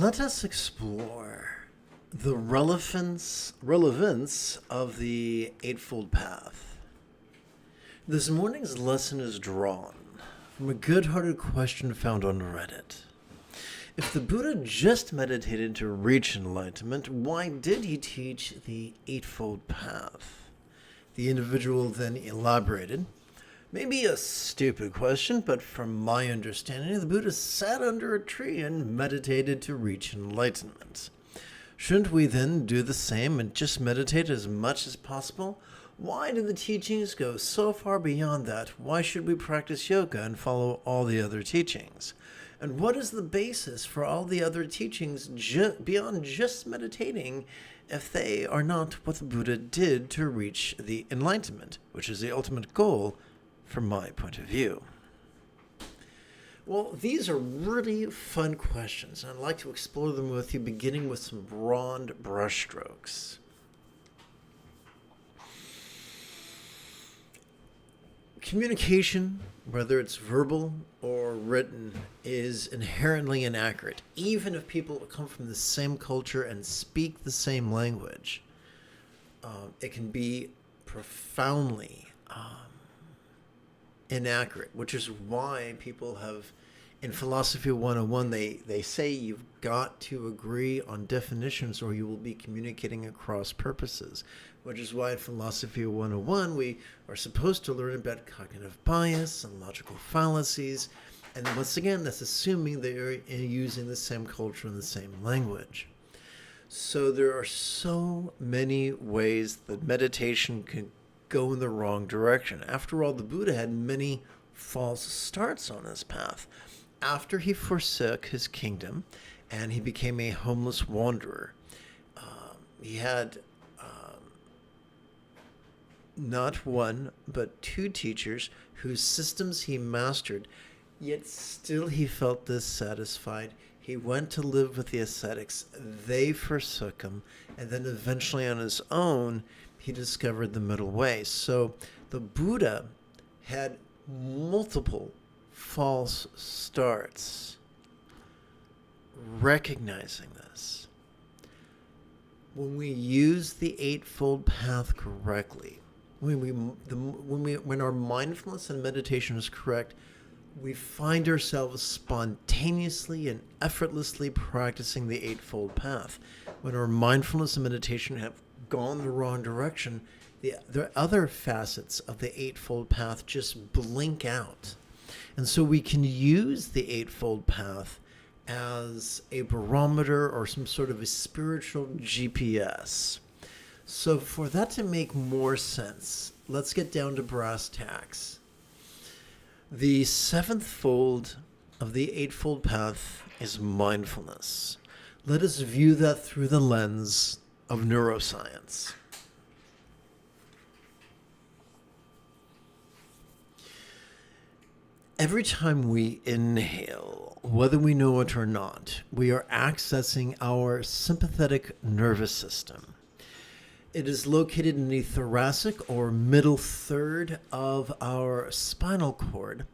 Let us explore the relevance of the Eightfold Path. This morning's lesson is drawn from a good-hearted question found on Reddit. If the Buddha just meditated to reach enlightenment, why did he teach the Eightfold Path? The individual then elaborated. Maybe a stupid question, but from my understanding, the Buddha sat under a tree and meditated to reach enlightenment. Shouldn't we then do the same and just meditate as much as possible? Why do the teachings go so far beyond that? Why should we practice yoga and follow all the other teachings? And what is the basis for all the other teachings beyond just meditating if they are not what the Buddha did to reach the enlightenment, which is the ultimate goal from my point of view? Well, these are really fun questions, and I'd like to explore them with you, beginning with some broad brushstrokes. Communication, whether it's verbal or written, is inherently inaccurate, even if people come from the same culture and speak the same language. It can be profoundly inaccurate, which is why people have, in Philosophy 101, they say you've got to agree on definitions or you will be communicating across purposes, which is why in Philosophy 101 we are supposed to learn about cognitive bias and logical fallacies, and once again that's assuming they are using the same culture and the same language. So there are so many ways that meditation can go in the wrong direction. After all, the Buddha had many false starts on his path. After he forsook his kingdom and he became a homeless wanderer, he had not one but two teachers whose systems he mastered, yet still he felt dissatisfied. He went to live with the ascetics. They forsook him, and then eventually on his own he discovered the middle way. So the Buddha had multiple false starts. Recognizing this, when we use the Eightfold Path correctly, when our mindfulness and meditation is correct, we find ourselves spontaneously and effortlessly practicing the Eightfold Path. When our mindfulness and meditation have gone the wrong direction, the other facets of the Eightfold Path just blink out. And so we can use the Eightfold Path as a barometer or some sort of a spiritual GPS. So for that to make more sense, let's get down to brass tacks. The seventh fold of the Eightfold Path is mindfulness. Let us view that through the lens of neuroscience. Every time we inhale, whether we know it or not, we are accessing our sympathetic nervous system. It is located in the thoracic or middle third of our spinal cord,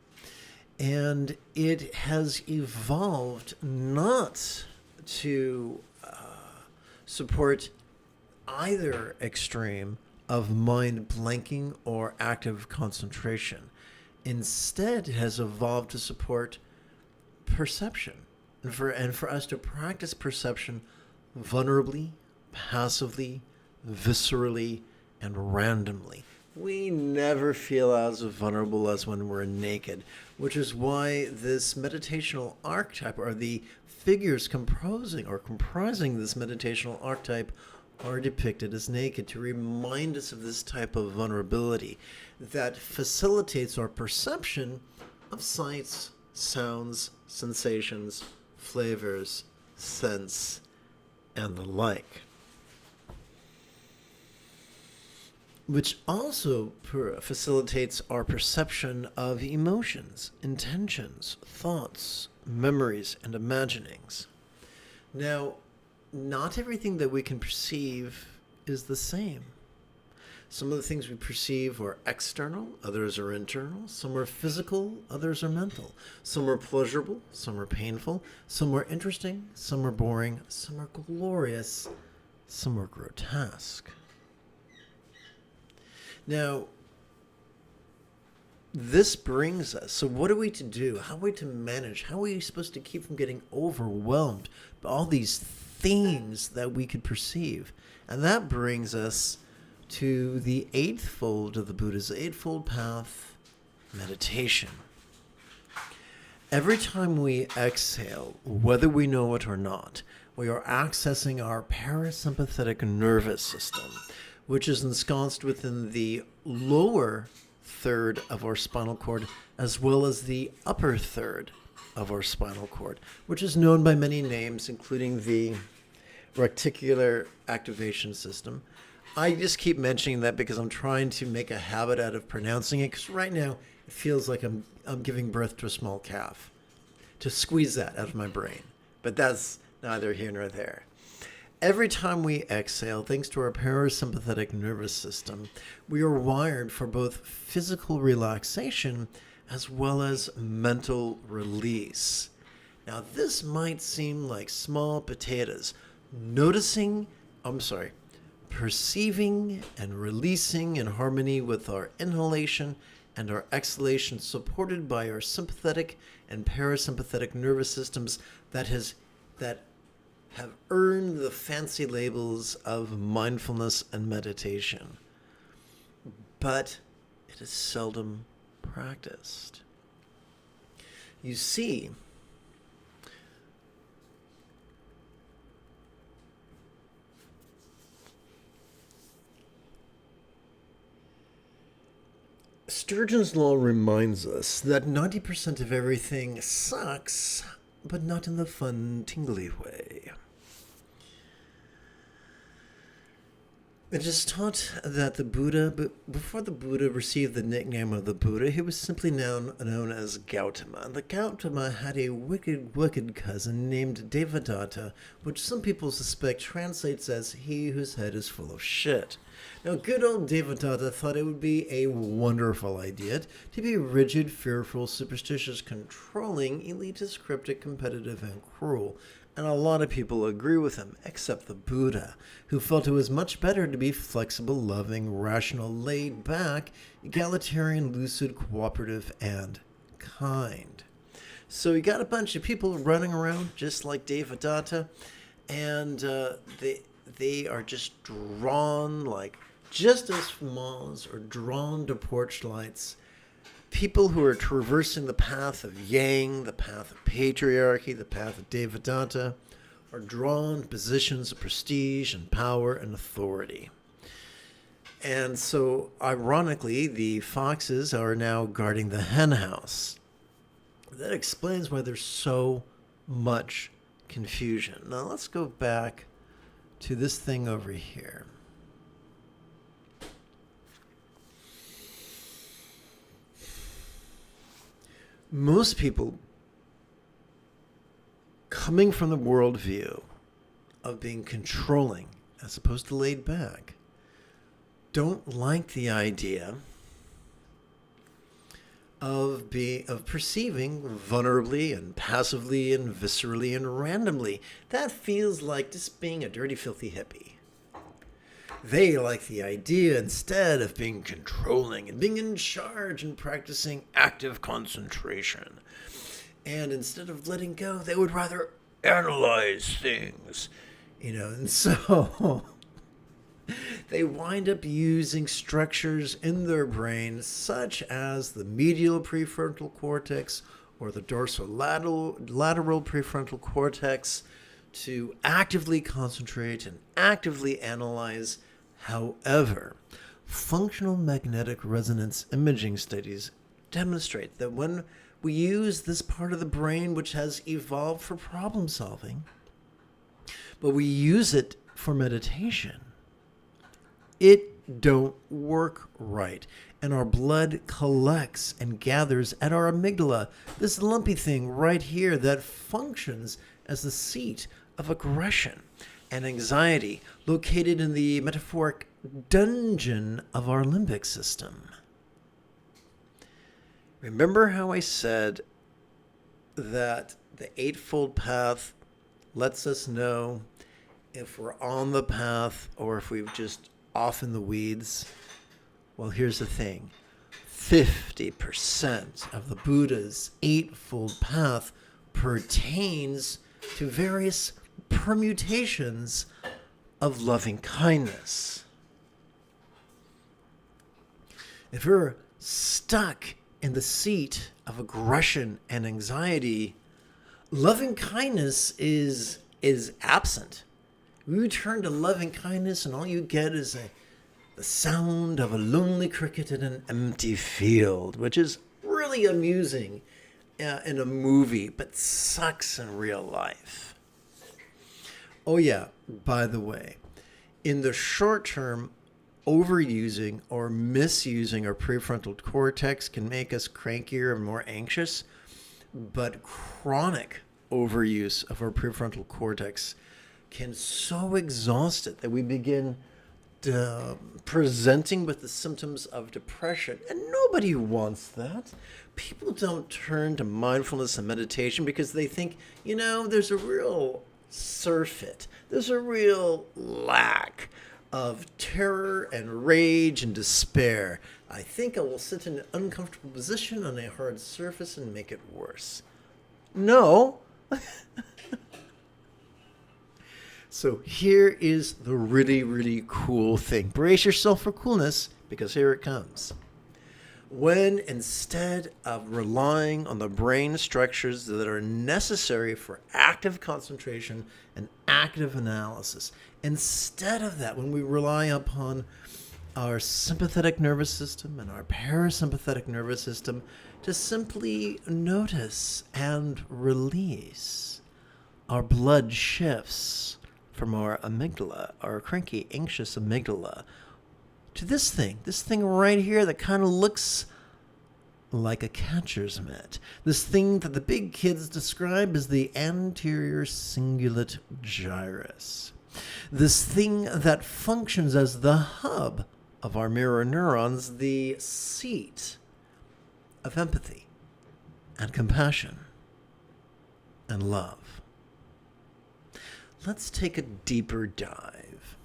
and it has evolved not to support either extreme of mind blanking or active concentration. Instead, it has evolved to support perception, and for us to practice perception vulnerably, passively, viscerally, and randomly. We never feel as vulnerable as when we're naked, which is why this meditational archetype, or the figures comprising this meditational archetype, are depicted as naked, to remind us of this type of vulnerability that facilitates our perception of sights, sounds, sensations, flavors, scents, and the like. Which also facilitates our perception of emotions, intentions, thoughts, memories, and imaginings. Now, not everything that we can perceive is the same. Some of the things we perceive are external, others are internal. Some are physical, others are mental. Some are pleasurable, some are painful. Some are interesting, some are boring. Some are glorious, some are grotesque. Now, this brings us, so what are we to do? How are we to manage? How are we supposed to keep from getting overwhelmed by all these things that we could perceive? And that brings us to the eighth fold of the Buddha's Eightfold Path, meditation. Every time we exhale, whether we know it or not, we are accessing our parasympathetic nervous system, which is ensconced within the lower third of our spinal cord, as well as the upper third of our spinal cord, which is known by many names, including the reticular activation system. I just keep mentioning that because I'm trying to make a habit out of pronouncing it, because right now it feels like I'm giving birth to a small calf, to squeeze that out of my brain. But that's neither here nor there. Every time we exhale, thanks to our parasympathetic nervous system, we are wired for both physical relaxation as well as mental release. Now, this might seem like small potatoes. Perceiving and releasing in harmony with our inhalation and our exhalation, supported by our sympathetic and parasympathetic nervous systems that have earned the fancy labels of mindfulness and meditation. But it is seldom practiced. You see, Sturgeon's Law reminds us that 90% of everything sucks, but not in the fun, tingly way. It is taught that the Buddha, before the Buddha received the nickname of the Buddha, he was simply known as Gautama. The Gautama had a wicked cousin named Devadatta, which some people suspect translates as he whose head is full of shit. Now, good old Devadatta thought it would be a wonderful idea to be rigid, fearful, superstitious, controlling, elitist, cryptic, competitive, and cruel. And a lot of people agree with him, except the Buddha, who felt it was much better to be flexible, loving, rational, laid back, egalitarian, lucid, cooperative, and kind. So you got a bunch of people running around just like Devadatta, and they are just drawn, like just as moths are drawn to porch lights. People who are traversing the path of Yang, the path of patriarchy, the path of Devadatta, are drawn to positions of prestige and power and authority. And so, ironically, the foxes are now guarding the hen house. That explains why there's so much confusion. Now, let's go back to this thing over here. Most people, coming from the worldview of being controlling as opposed to laid back, don't like the idea of perceiving vulnerably and passively and viscerally and randomly. That feels like just being a dirty, filthy hippie. They like the idea instead of being controlling and being in charge and practicing active concentration. And instead of letting go, they would rather analyze things, and so they wind up using structures in their brain such as the medial prefrontal cortex or the dorsolateral prefrontal cortex to actively concentrate and actively analyze. However, functional magnetic resonance imaging studies demonstrate that when we use this part of the brain which has evolved for problem solving, but we use it for meditation, it don't work right. And our blood collects and gathers at our amygdala, this lumpy thing right here that functions as the seat of aggression and anxiety, located in the metaphoric dungeon of our limbic system. Remember how I said that the Eightfold Path lets us know if we're on the path or if we've just off in the weeds? Well, here's the thing. 50% of the Buddha's Eightfold Path pertains to various permutations of loving kindness. If you're stuck in the seat of aggression and anxiety, loving kindness is absent. You turn to loving kindness and all you get is the sound of a lonely cricket in an empty field, which is really amusing in a movie, but sucks in real life. Oh yeah, by the way, in the short term, overusing or misusing our prefrontal cortex can make us crankier and more anxious, but chronic overuse of our prefrontal cortex can so exhaust it that we begin presenting with the symptoms of depression. And nobody wants that. People don't turn to mindfulness and meditation because they think, there's a real surfeit. There's a real lack of terror and rage and despair. I think I will sit in an uncomfortable position on a hard surface and make it worse. No. So here is the really, really cool thing. Brace yourself for coolness, because here it comes. When instead of relying on the brain structures that are necessary for active concentration and active analysis, instead of that, when we rely upon our sympathetic nervous system and our parasympathetic nervous system to simply notice and release, our blood shifts from our amygdala, our cranky, anxious amygdala, to this thing right here that kind of looks like a catcher's mitt. This thing that the big kids describe as the anterior cingulate gyrus. This thing that functions as the hub of our mirror neurons, the seat of empathy and compassion and love. Let's take a deeper dive.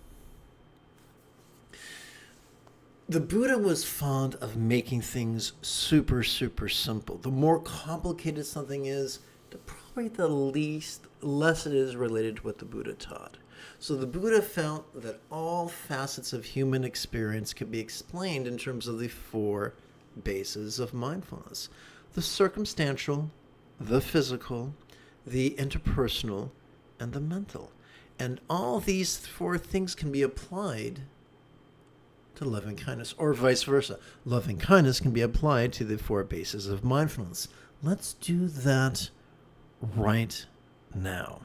The Buddha was fond of making things super, super simple. The more complicated something is, probably the less it is related to what the Buddha taught. So the Buddha found that all facets of human experience could be explained in terms of the four bases of mindfulness: the circumstantial, the physical, the interpersonal, and the mental. And all these four things can be applied to loving kindness, or vice versa. Loving kindness can be applied to the four bases of mindfulness. Let's do that right now.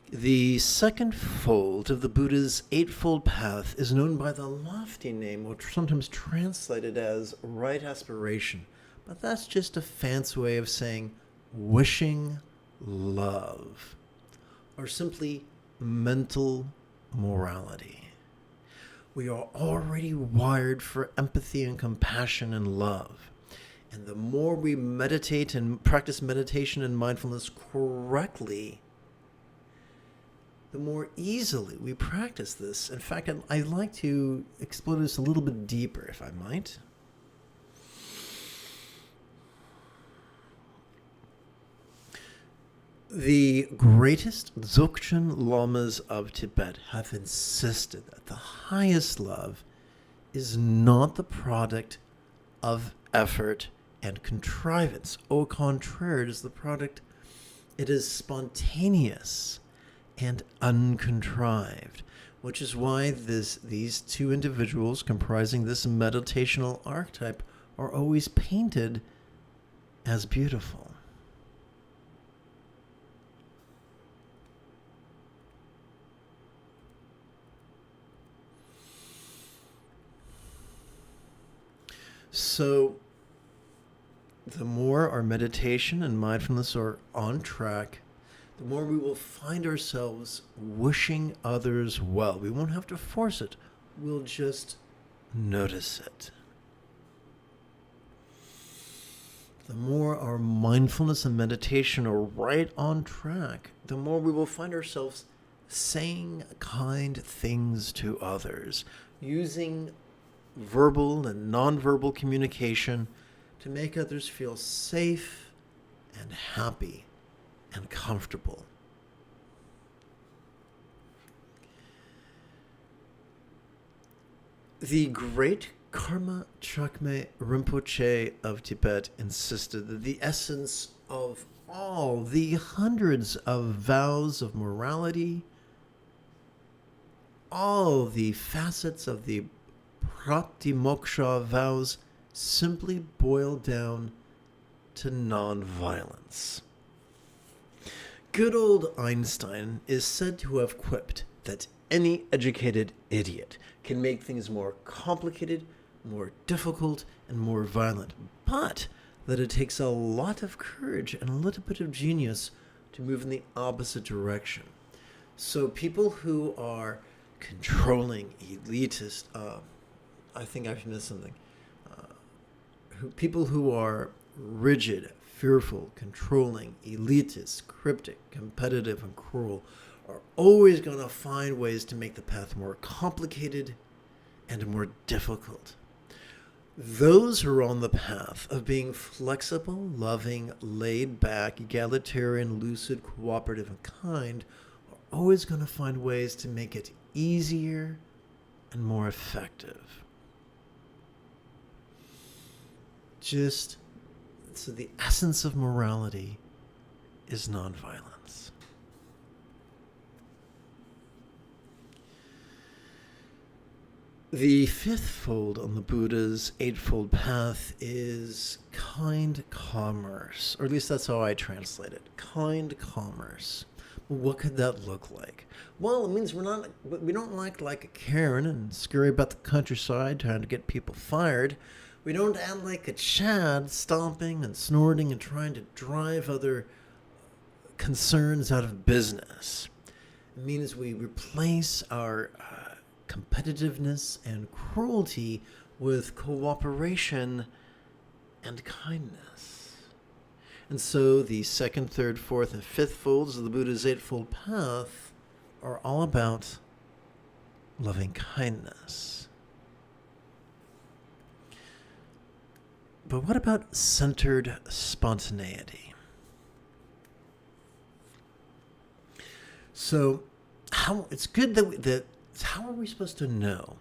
The second fold of the Buddha's Eightfold Path is known by the lofty name, or sometimes translated as right aspiration. But that's just a fancy way of saying wishing love, or simply mental morality. We are already wired for empathy and compassion and love. And the more we meditate and practice meditation and mindfulness correctly, the more easily we practice this. In fact, I'd like to explore this a little bit deeper, if I might. The greatest Dzogchen Lamas of Tibet have insisted that the highest love is not the product of effort and contrivance. Au contraire, it is the product, it is spontaneous and uncontrived, which is why these two individuals comprising this meditational archetype are always painted as beautiful. So the more our meditation and mindfulness are on track, the more we will find ourselves wishing others well. We won't have to force it. We'll just notice it. The more our mindfulness and meditation are right on track, the more we will find ourselves saying kind things to others, using verbal and nonverbal communication to make others feel safe and happy and comfortable. The great Karma Chakme Rinpoche of Tibet insisted that the essence of all the hundreds of vows of morality, all the facets of the Pratimoksha vows, simply boil down to nonviolence. Good old Einstein is said to have quipped that any educated idiot can make things more complicated, more difficult, and more violent, but that it takes a lot of courage and a little bit of genius to move in the opposite direction. So people who are controlling, elitist, I think I missed something. People who are rigid, fearful, controlling, elitist, cryptic, competitive, and cruel are always going to find ways to make the path more complicated and more difficult. Those who are on the path of being flexible, loving, laid back, egalitarian, lucid, cooperative, and kind are always going to find ways to make it easier and more effective. So the essence of morality is nonviolence. The fifth fold on the Buddha's eightfold path is kind commerce, or at least that's how I translate it. Kind commerce. What could that look like? Well, it means we don't act like a Karen and scurry about the countryside trying to get people fired. We don't act like a Chad, stomping and snorting and trying to drive other concerns out of business. It means we replace our competitiveness and cruelty with cooperation and kindness. And so the second, third, fourth, and fifth folds of the Buddha's Eightfold Path are all about loving kindness. But what about centered spontaneity? So it's good that how are we supposed to know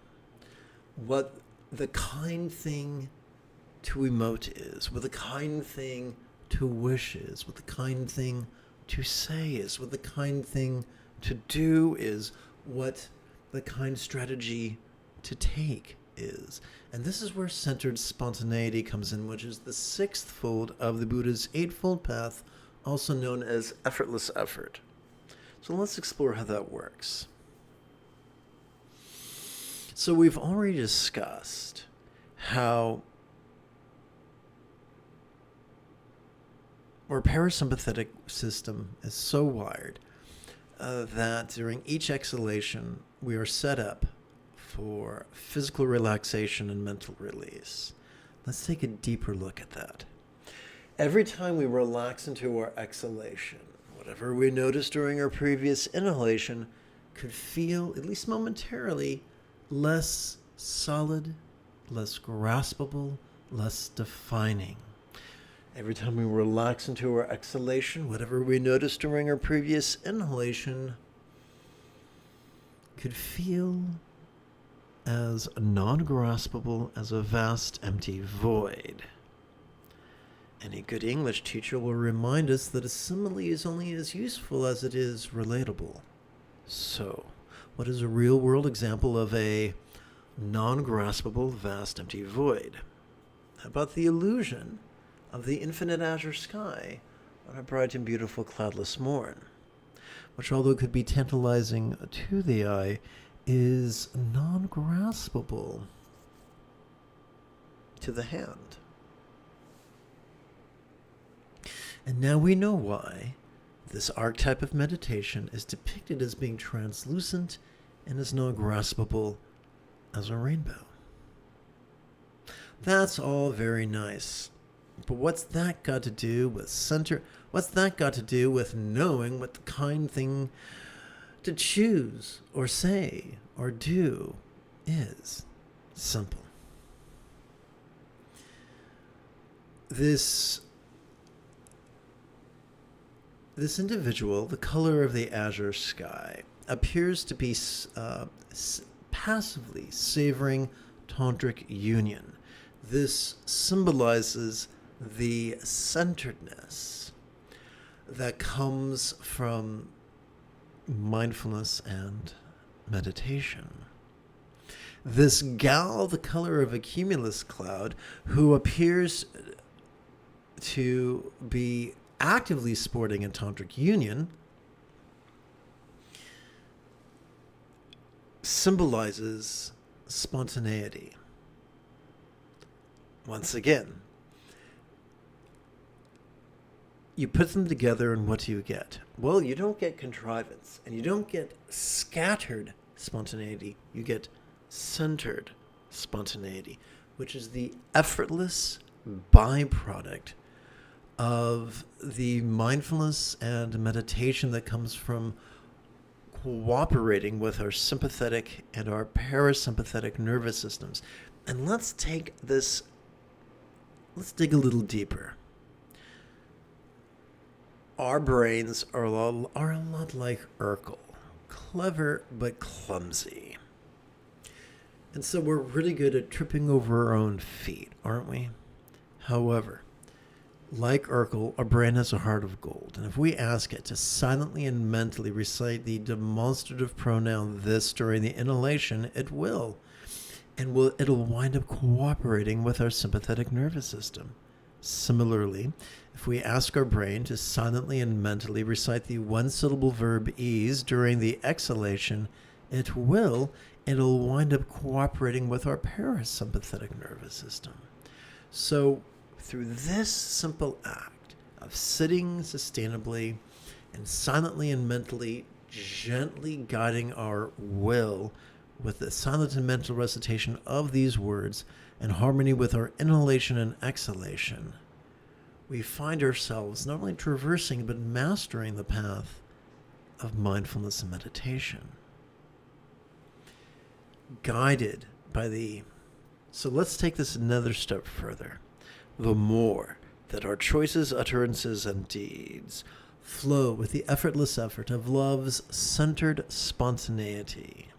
what the kind thing to emote is, what the kind thing to wish is, what the kind thing to say is, what the kind thing to do is, what the kind strategy to take is? And this is where centered spontaneity comes in, which is the sixth fold of the Buddha's Eightfold Path, also known as effortless effort. So let's explore how that works. So we've already discussed how our parasympathetic system is so wired that during each exhalation, we are set up for physical relaxation and mental release. Let's take a deeper look at that. Every time we relax into our exhalation, whatever we noticed during our previous inhalation could feel, at least momentarily, less solid, less graspable, less defining. Every time we relax into our exhalation, whatever we noticed during our previous inhalation could feel as non-graspable as a vast empty void. Any good English teacher will remind us that a simile is only as useful as it is relatable. So, what is a real-world example of a non-graspable vast empty void? How about the illusion of the infinite azure sky on a bright and beautiful cloudless morn, which, although could be tantalizing to the eye, is non-graspable to the hand. And now we know why This archetype of meditation is depicted as being translucent and is not graspable as a rainbow. That's all very nice. But what's that got to do with center? What's that got to do with knowing what the kind thing to choose or say or do is? Simple. This individual, the color of the azure sky, appears to be passively savoring tantric union. This symbolizes the centeredness that comes from mindfulness and meditation. This gal, the color of a cumulus cloud, who appears to be actively sporting a tantric union, symbolizes spontaneity. Once again, you put them together and what do you get? Well, you don't get contrivance and you don't get scattered spontaneity. You get centered spontaneity, which is the effortless byproduct of the mindfulness and meditation that comes from cooperating with our sympathetic and our parasympathetic nervous systems. And let's dig a little deeper. Our brains are a lot like Urkel, clever but clumsy. And so we're really good at tripping over our own feet, aren't we? However, like Urkel, our brain has a heart of gold. And if we ask it to silently and mentally recite the demonstrative pronoun this during the inhalation, it will. And it'll wind up cooperating with our sympathetic nervous system. Similarly, if we ask our brain to silently and mentally recite the one-syllable verb ease during the exhalation, it will. It'll wind up cooperating with our parasympathetic nervous system. So, through this simple act of sitting sustainably and silently and mentally gently guiding our will with the silent and mental recitation of these words in harmony with our inhalation and exhalation, we find ourselves not only traversing but mastering the path of mindfulness and meditation. Guided by so let's take this another step further. The more that our choices, utterances, and deeds flow with the effortless effort of love's centered spontaneity,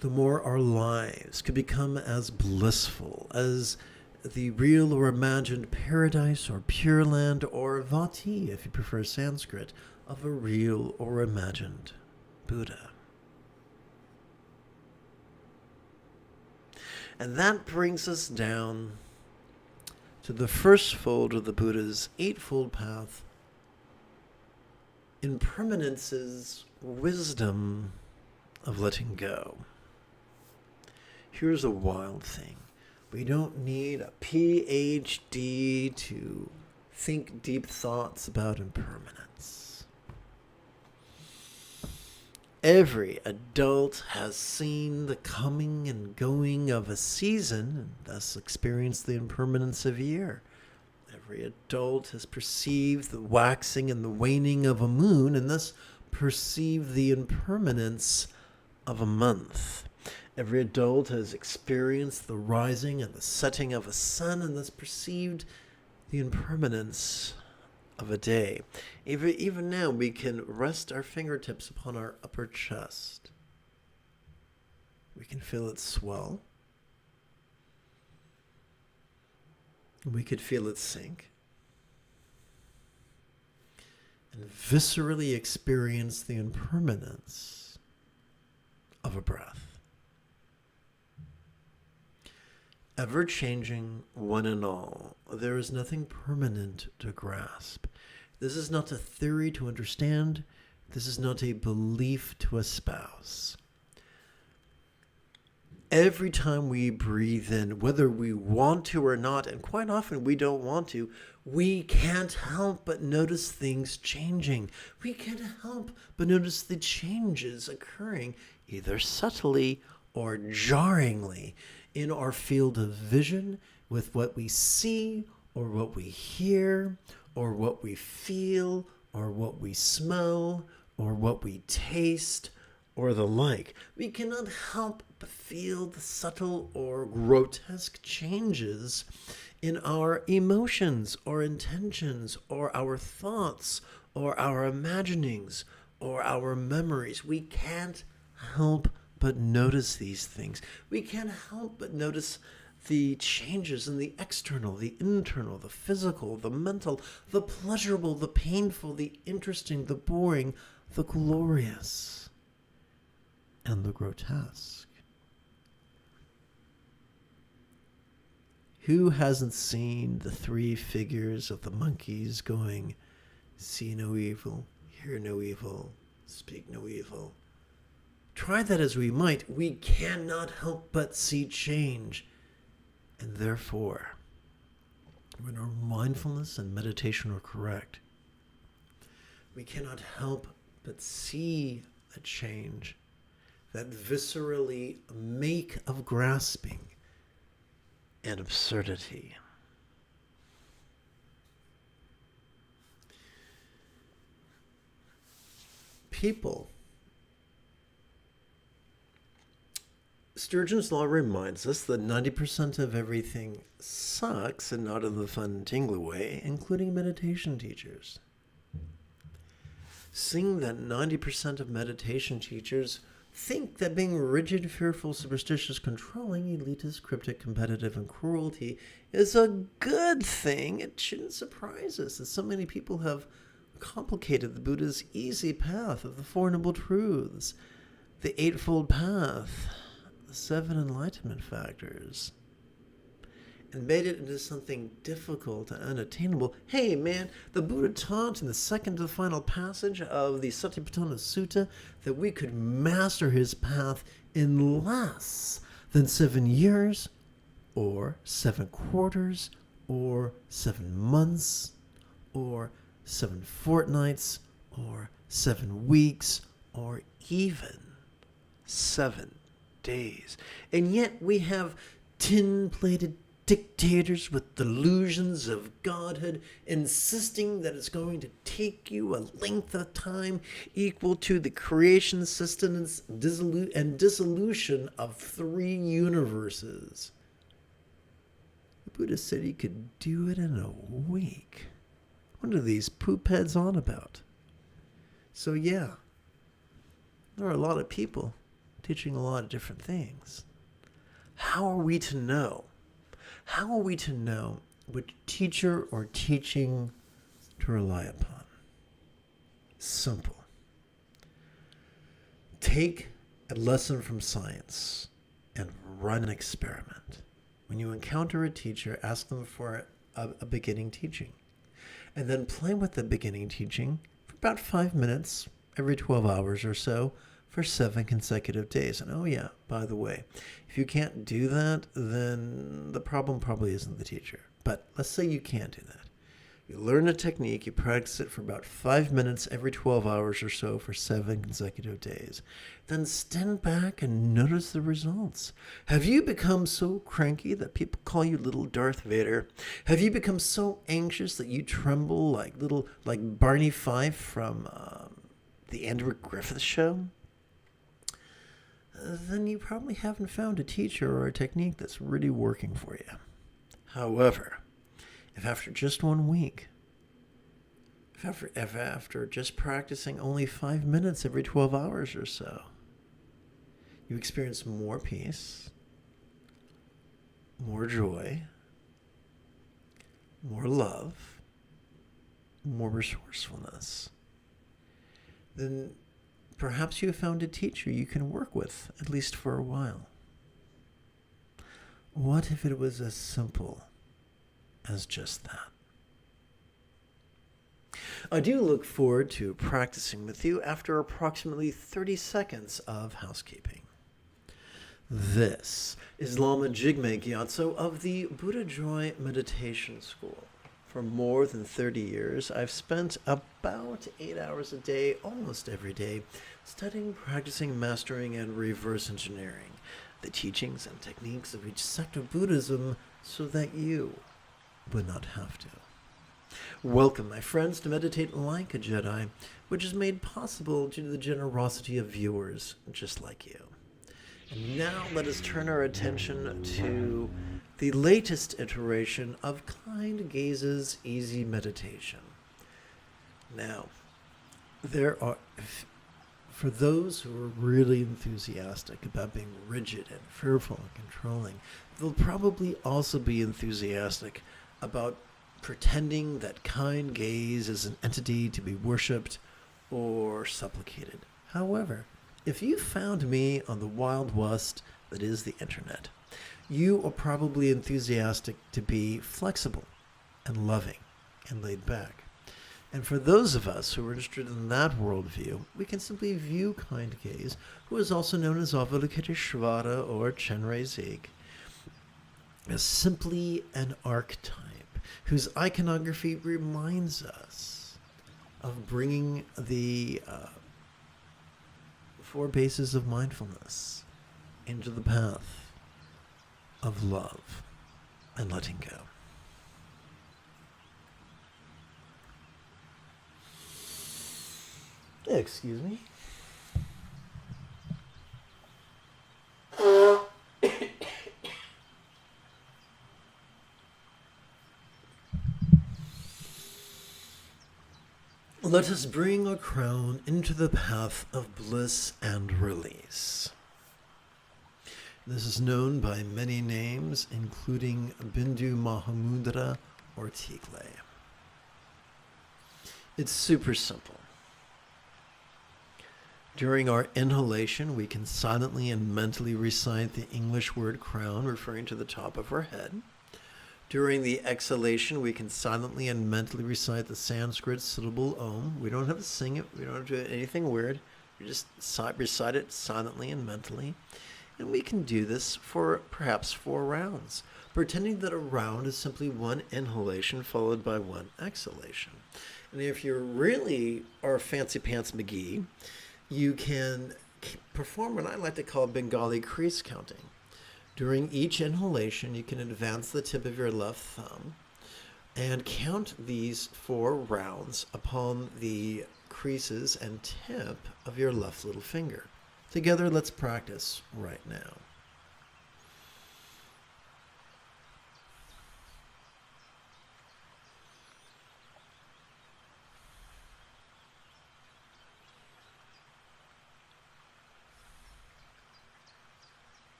the more our lives could become as blissful as the real or imagined paradise or pure land or vati, if you prefer Sanskrit, of a real or imagined Buddha. And that brings us down to the first fold of the Buddha's eightfold path, impermanence's wisdom of letting go. Here's a wild thing. We don't need a PhD to think deep thoughts about impermanence. Every adult has seen the coming and going of a season and thus experienced the impermanence of a year. Every adult has perceived the waxing and the waning of a moon and thus perceived the impermanence of a month. Every adult has experienced the rising and the setting of a sun and thus perceived the impermanence of a day. Even now, we can rest our fingertips upon our upper chest. We can feel it swell. We could feel it sink. And viscerally experience the impermanence of a breath. Ever-changing, one and all, there is nothing permanent to grasp. This is not a theory to understand. This is not a belief to espouse. Every time we breathe in, whether we want to or not, and quite often we don't want to, we can't help but notice things changing. We can't help but notice the changes occurring either subtly or jarringly in our field of vision with what we see or what we hear or what we feel or what we smell or what we taste or the like. We cannot help but feel the subtle or grotesque changes in our emotions or intentions or our thoughts or our imaginings or our memories. We can't help but notice these things. We can't help but notice the changes in the external, the internal, the physical, the mental, the pleasurable, the painful, the interesting, the boring, the glorious, and the grotesque. Who hasn't seen the three figures of the monkeys going, see no evil, hear no evil, speak no evil? Try that as we might, we cannot help but see change. And therefore, when our mindfulness and meditation are correct, we cannot help but see a change that viscerally make of grasping and absurdity. People. Sturgeon's Law reminds us that 90% of everything sucks, and not in the fun and tingly way, including meditation teachers. Seeing that 90% of meditation teachers think that being rigid, fearful, superstitious, controlling, elitist, cryptic, competitive, and cruelty is a good thing, it shouldn't surprise us that so many people have complicated the Buddha's easy path of the Four Noble Truths, the Eightfold Path, the Seven Enlightenment Factors, and made it into something difficult and unattainable. Hey man, the Buddha taught in the second to the final passage of the Satipatthana Sutta that we could master his path in less than 7 years, or 7 quarters, or 7 months, or 7 fortnights, or 7 weeks, or even 7 days. And yet we have tin-plated dictators with delusions of godhood insisting that it's going to take you a length of time equal to the creation, sustenance, and dissolution of 3 universes. The Buddha said he could do it in a week. What are these poop heads on about? So yeah, there are a lot of people teaching a lot of different things. How are we to know? How are we to know which teacher or teaching to rely upon? Simple. Take a lesson from science and run an experiment. When you encounter a teacher, ask them for a beginning teaching. And then play with the beginning teaching for about 5 minutes every 12 hours or so for 7 consecutive days. And oh yeah, by the way, if you can't do that, then the problem probably isn't the teacher. But let's say you can't do that. You learn a technique, you practice it for about 5 minutes every 12 hours or so for 7 consecutive days. Then stand back and notice the results. Have you become so cranky that people call you little Darth Vader? Have you become so anxious that you tremble like Barney Fife from the Andrew Griffith Show? Then you probably haven't found a teacher or a technique that's really working for you. However, if after just 1 week, if after just practicing only 5 minutes every 12 hours or so, you experience more peace, more joy, more love, more resourcefulness, then perhaps you have found a teacher you can work with, at least for a while. What if it was as simple as just that? I do look forward to practicing with you after approximately 30 seconds of housekeeping. This is Lama Jigme Gyatso of the Buddha Joy Meditation School. For more than 30 years, I've spent about 8 hours a day, almost every day, studying, practicing, mastering, and reverse engineering the teachings and techniques of each sect of Buddhism so that you would not have to. Welcome, my friends, to Meditate Like a Jedi, which is made possible due to the generosity of viewers just like you. And now let us turn our attention to the latest iteration of Kind Gaze's Easy Meditation. Now, for those who are really enthusiastic about being rigid and fearful and controlling, they'll probably also be enthusiastic about pretending that kind gaze is an entity to be worshipped or supplicated. However, if you found me on the Wild West that is the internet, you are probably enthusiastic to be flexible and loving and laid back. And for those of us who are interested in that worldview, we can simply view kind gaze, who is also known as Avalokiteshvara or Chenrezig, as simply an archetype whose iconography reminds us of bringing the four bases of mindfulness into the path of love and letting go. Excuse me. Let us bring our crown into the path of bliss and release. This is known by many names, including Bindu Mahamudra or Tigle. It's super simple. During our inhalation, we can silently and mentally recite the English word crown, referring to the top of our head. During the exhalation, we can silently and mentally recite the Sanskrit syllable Om. We don't have to sing it. We don't have to do anything weird. We just recite it silently and mentally. And we can do this for perhaps 4 rounds, pretending that a round is simply one inhalation followed by one exhalation. And if you really are fancy pants McGee, you can perform what I like to call Bengali crease counting. During each inhalation, you can advance the tip of your left thumb and count these 4 rounds upon the creases and tip of your left little finger. Together, let's practice right now.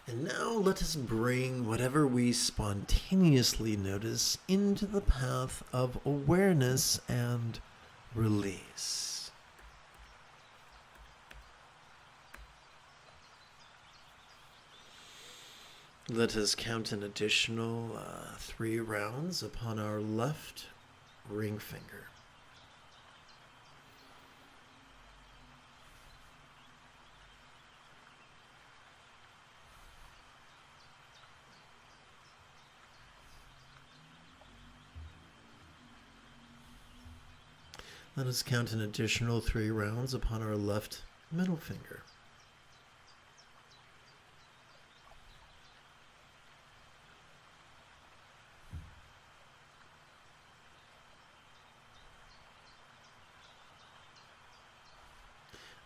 And now let us bring whatever we spontaneously notice into the path of awareness and release. Let us count an additional 3 rounds upon our left ring finger. Let us count an additional 3 rounds upon our left middle finger.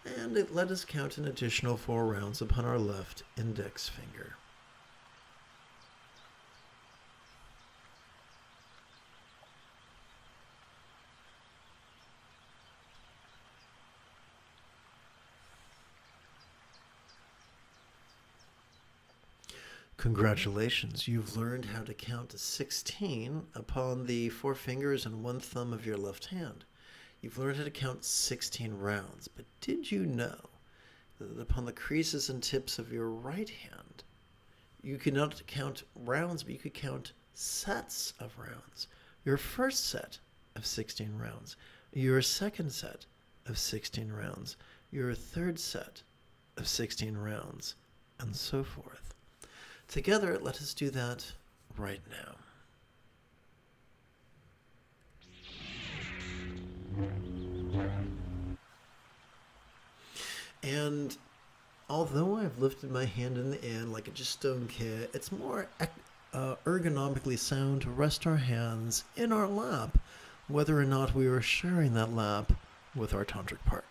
And let us count an additional 4 rounds upon our left index finger. Congratulations, you've learned how to count to 16 upon the 4 fingers and 1 thumb of your left hand. You've learned how to count 16 rounds, but did you know that upon the creases and tips of your right hand, you could not count rounds, but you could count sets of rounds, your first set of 16 rounds, your second set of 16 rounds, your third set of 16 rounds, and so forth. Together, let us do that right now. And although I've lifted my hand in the air like I just don't care, it's more ergonomically sound to rest our hands in our lap, whether or not we are sharing that lap with our tantric partner.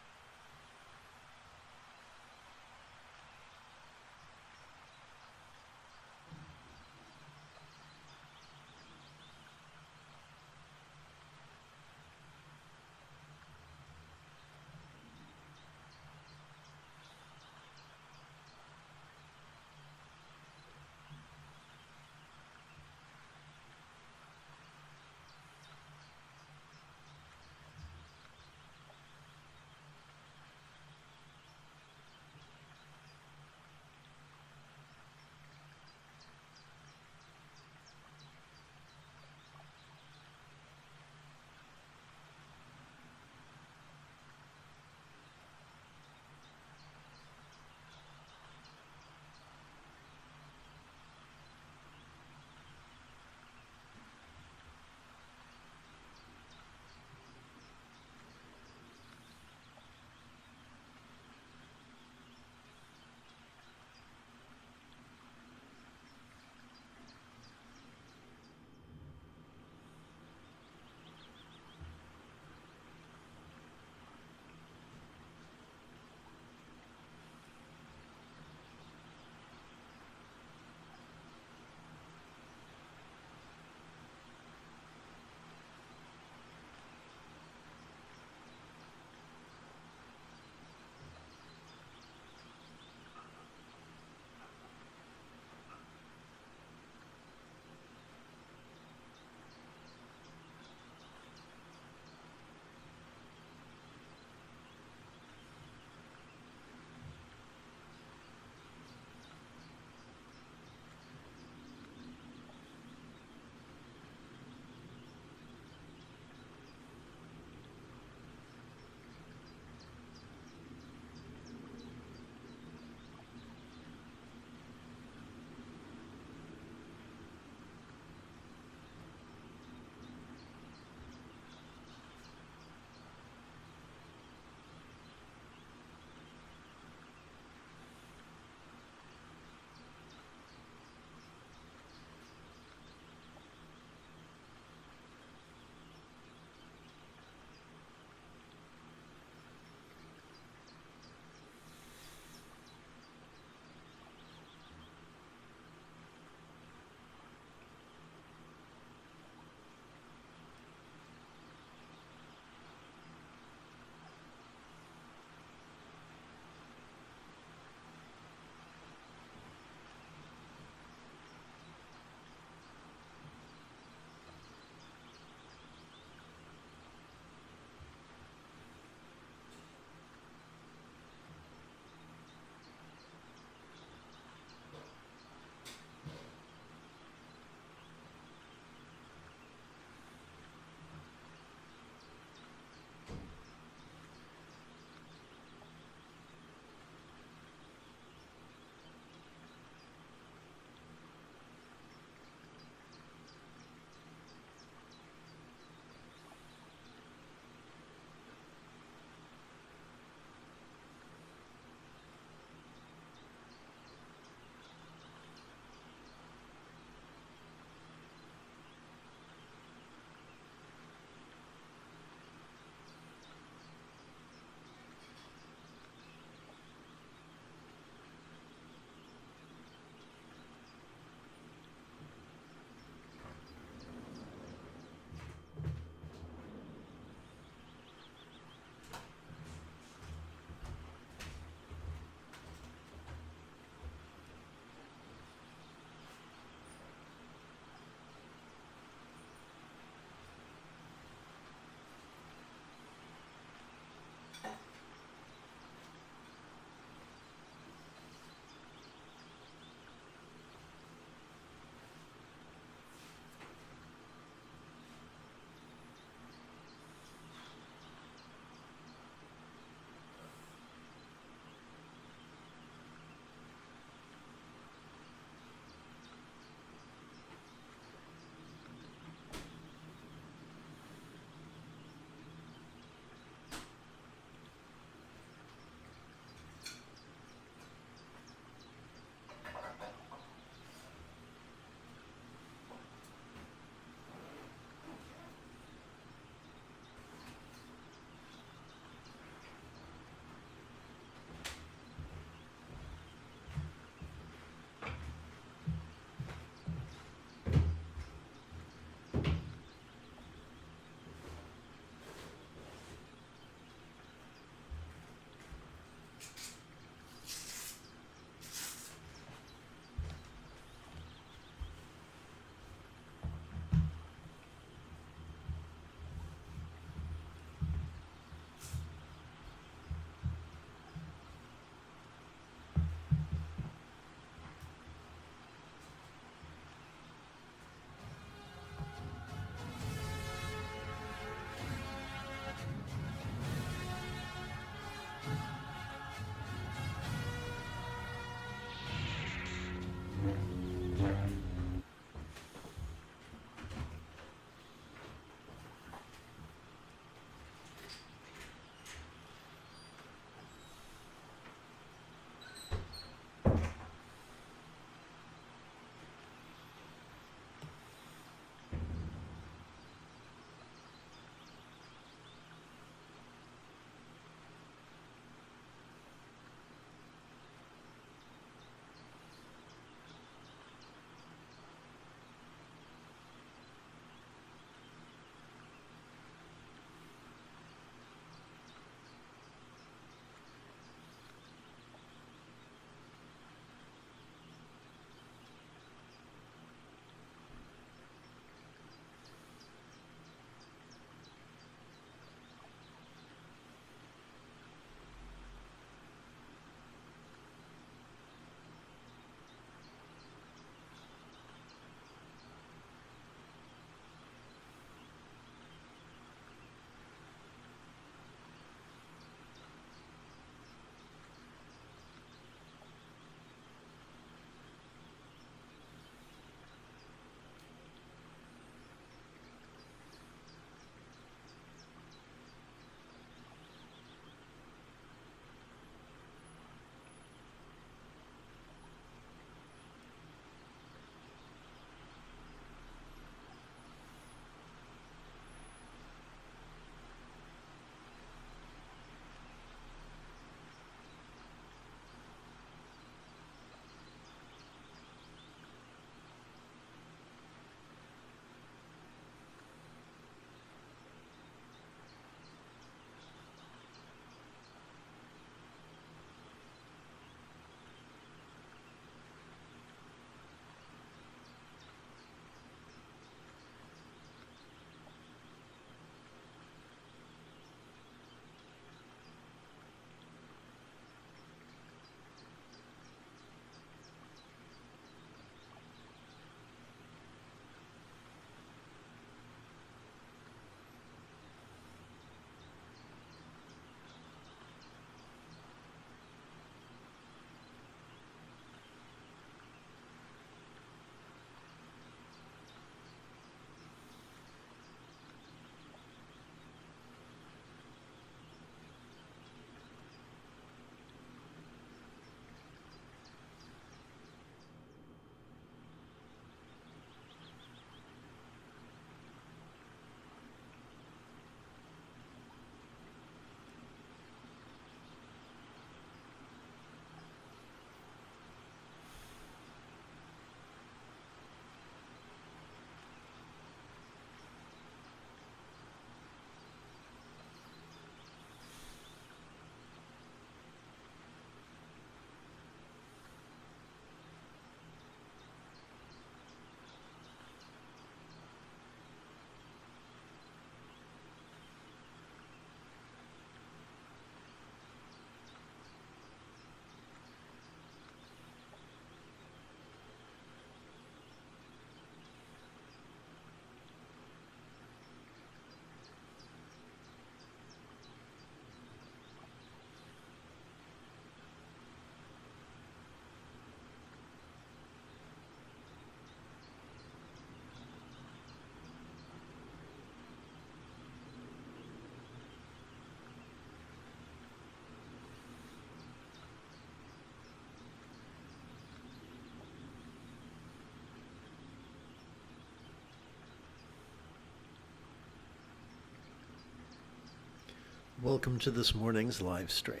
Welcome to this morning's live stream.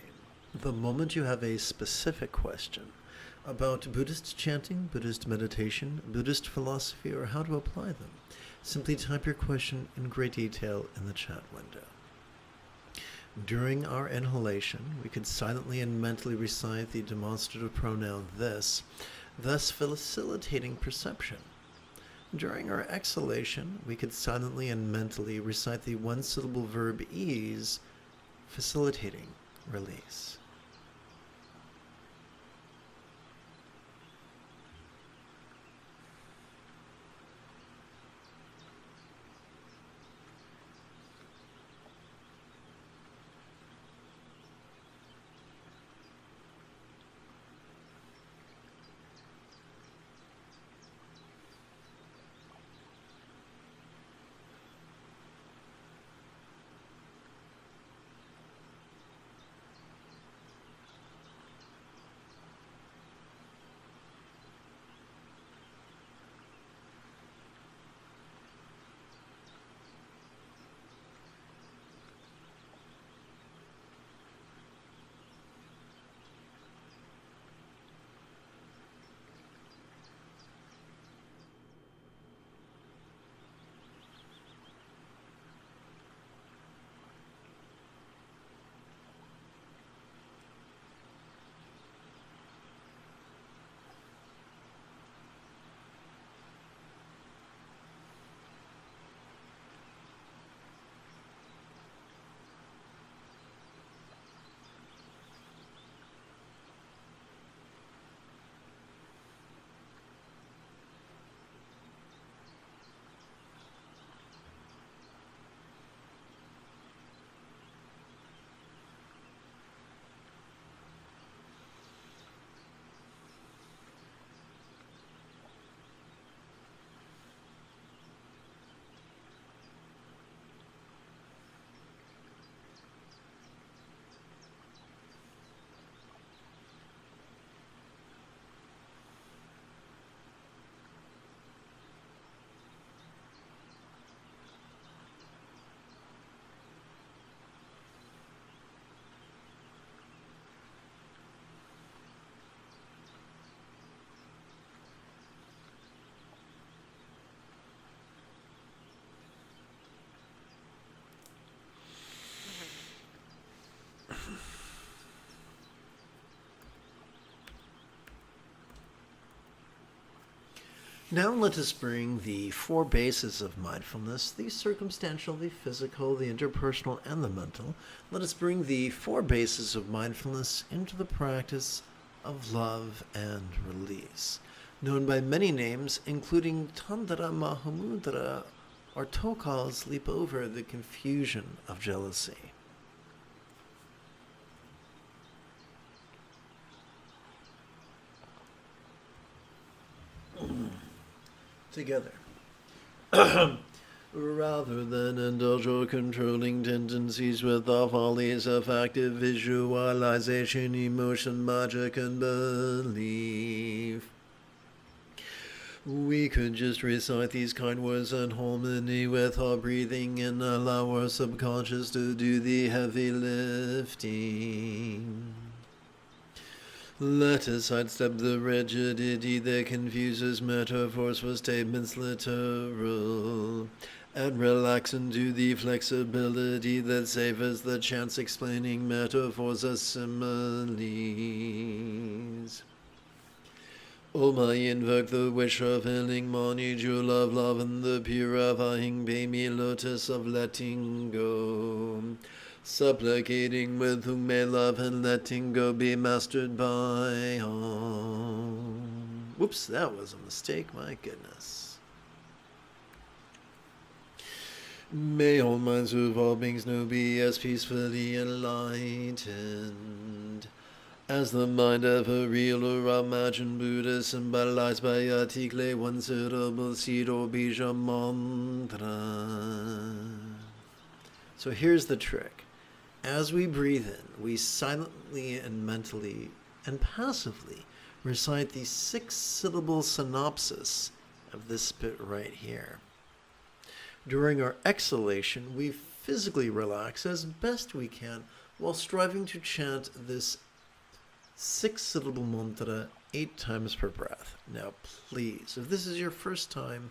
The moment you have a specific question about Buddhist chanting, Buddhist meditation, Buddhist philosophy, or how to apply them, simply type your question in great detail in the chat window. During our inhalation, we could silently and mentally recite the demonstrative pronoun this, thus facilitating perception. During our exhalation, we could silently and mentally recite the one-syllable verb ease, facilitating release. Now let us bring the four bases of mindfulness, the circumstantial, the physical, the interpersonal, and the mental. Let us bring the four bases of mindfulness into the practice of love and release, known by many names, including Tandara Mahamudra, or Tokal's leap over the confusion of jealousy. Together. Rather than indulge or controlling tendencies with the follies of active visualization, emotion, magic, and belief, we could just recite these kind words in harmony with our breathing and allow our subconscious to do the heavy lifting. Let us sidestep the rigidity that confuses metaphors for statements literal, and relax into the flexibility that savors the chance explaining metaphors as similes. I invoke the wish of healing, Mani, jewel of love, and the purifying baby lotus of letting go. Supplicating with whom may love and letting go be mastered by all. Whoops, that was a mistake, my goodness. May all minds of all beings know be as peacefully enlightened as the mind of a real or imagined Buddha, symbolized by a tikle, one syllable seed or bija mantra. So here's the trick. As we breathe in, we silently and mentally and passively recite the 6-syllable synopsis of this bit right here. During our exhalation, we physically relax as best we can while striving to chant this 6-syllable mantra 8 times per breath. Now, please, if this is your first time,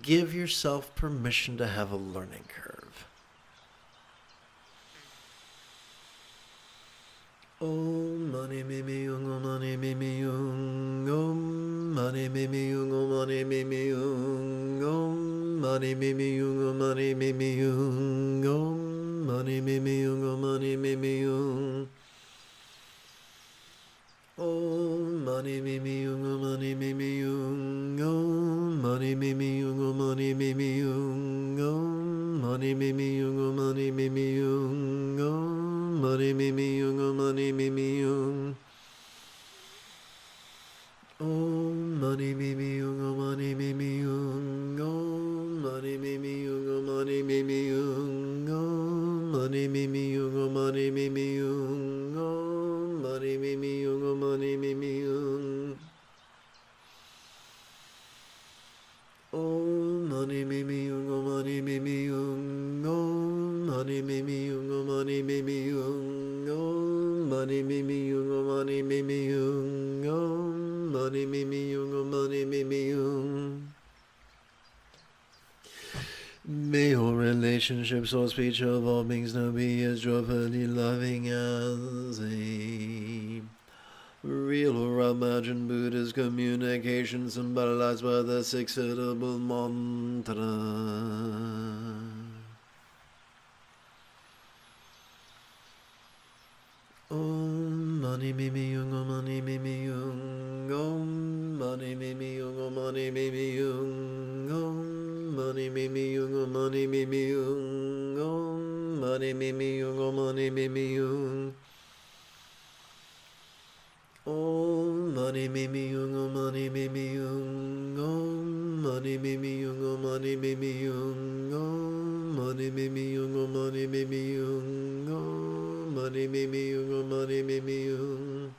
give yourself permission to have a learning curve. Om mani mimi yung, om mani mimi yung, om mani mimi yung, om mani mimi yung, om mani mimi yung, om mani mimi yung, om mani mimi yung, om mani mimi yung, om mani mimi yung, om mani mimi yung, om mani mimi yung, om mani mimi yung, om mani mimi yung, om mani mimi yung, Mani mimi yung, mani mimi yung, om mani mimi yung, mani mimi yung, om mani mimi yung, mani mimi yung, om mani mimi yung, mani mimi yung, om mani mimi yung, mani mimi yung, om mani mimi yung, mani mimi yung, om mani mimi yung, mani mimi yung, om mani mimi yung, mani mimi yung, om mani mimi yung, mani mimi yung. May all relationships, all speech of all beings now be as joyfully loving as a real or imagined Buddha's communication symbolized by the 6-syllable mantra. Om mani mimi yung, om mani mimi yung, om mani mimi yung, om mani mimi yung, om mani mimi yung, om mani mimi yung, om mani mimi yung, om mani mimi yung, om mani mimi yung, om mani mimi yung, om mani mimi yung, om mani mimi yung, om mani mimi yung, om mani mimi yung, mani mimi yung, mani mimi yung,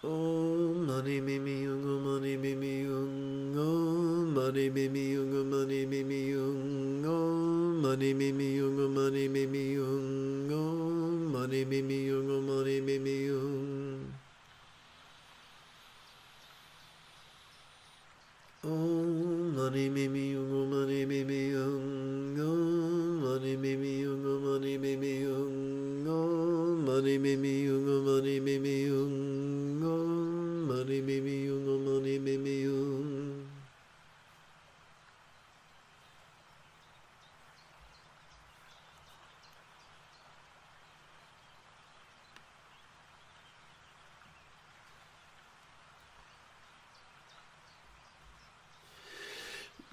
om mani mimi yung, mani mimi yung, om mani mimi yung, mani mimi yung, om mani mimi yung, mani mimi yung, om mani mimi yung, mani mimi yung, om mani mimi yung, mani mimi yung, om mani mimi yung, mani mimi yung, om mani mimi yung, mani mimi yung, om mani mimi yung,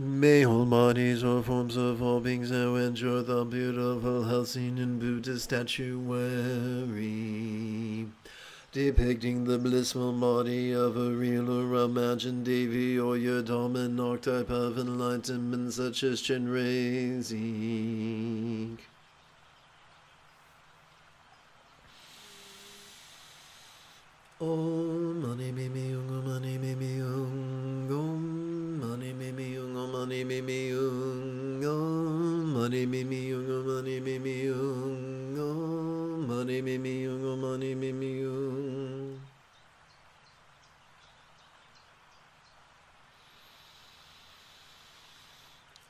May all bodies or forms of all beings now enter the beautiful Helsinki Buddhist statuary, depicting the blissful body of a real or imagined Devi or your dominant archetype of enlightenment such as Chenrezig. Om Mani Mimi Yung Mani Mimi Yung Om Mani Mimi Yung Mani Mimi Yung Om Mani Mimi Yung Mani Mimi Yung Om Mani Mimi Yung Mani Mimi Yung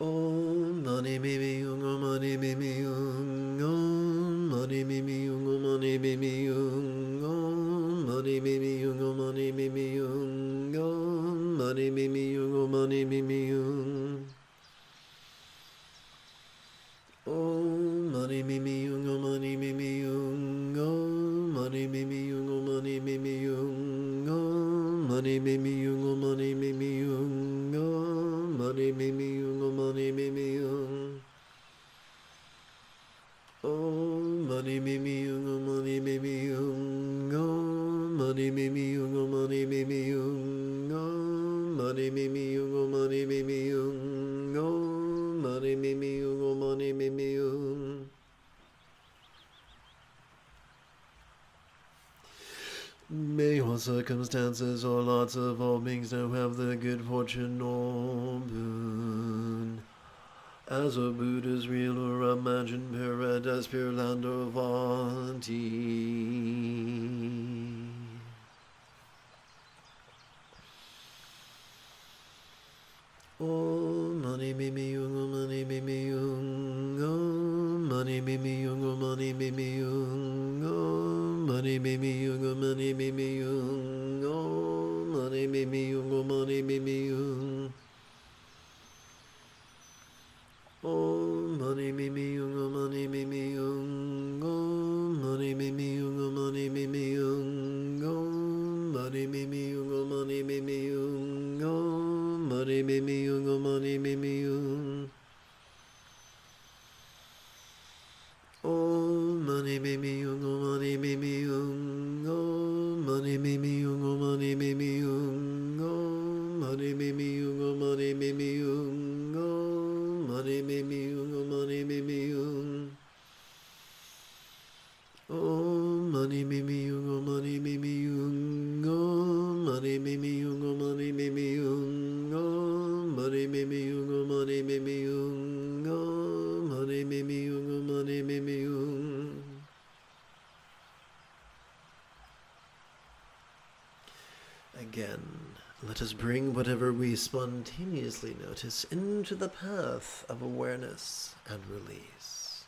Om Mani Mimi Yung Mani Mimi Yung Om Mani Mimi Yung Mani Mimi Yung Om Mani Mimi Yung Mani Mimi Yung Om Mani Mimi Yung Mani Mimi Yung Om Mani Mimi Yung Mani Mimi Yung Om Mani Mimi Yung Mani Mimi Yung Om Mani Mimi Yung Mani Mimi Yung Om Mani Mimi Yung Mani Mimi Yung Om Mani Mimi Yung Mani Mimi Yung Om Mani Mimi Yung Mani Mimi Yung Om Mani Mimi Yung Mani Mimi Yung Om Mani Mimi Yung Mani Mimi Yung May all circumstances or lots of all beings now have the good fortune or boon. As a Buddha's real or imagined paradise, pure land or Vanti. Om Mani Mimi Yung Mani Mimi Yung Om Mani Mimi Yung Mani Mimi Yung Om Mani Mimi Yung Mani Mimi Yung Om Mani Mimi Yung Mani Mimi Yung Om Mani Mimi Yung Mani Mimi Yung Om Mani Mimi Yung Mani Mimi Yung Om Mani Mimi Yung Mani Mimi Yung Om Mani Mimi Yung Mani Mimi Yung Om Mani Mimi Yung Mani Mimi Yung Om Mani Mimi Yung Mani Mimi Yung Om Mani Mimi Yung Mani Mimi Yung Om Mani Mimi Yung Mani Mimi Yung Om Mani Mimi Yung Mani Mimi Yung Om Mani Mimi Yung Mani Mimi Yung Om Mani Mimi Yung Mani Mimi Yung Om Mani Mimi Yung Mani Mimi Yung Again, let us bring whatever we spontaneously notice into the path of awareness and release.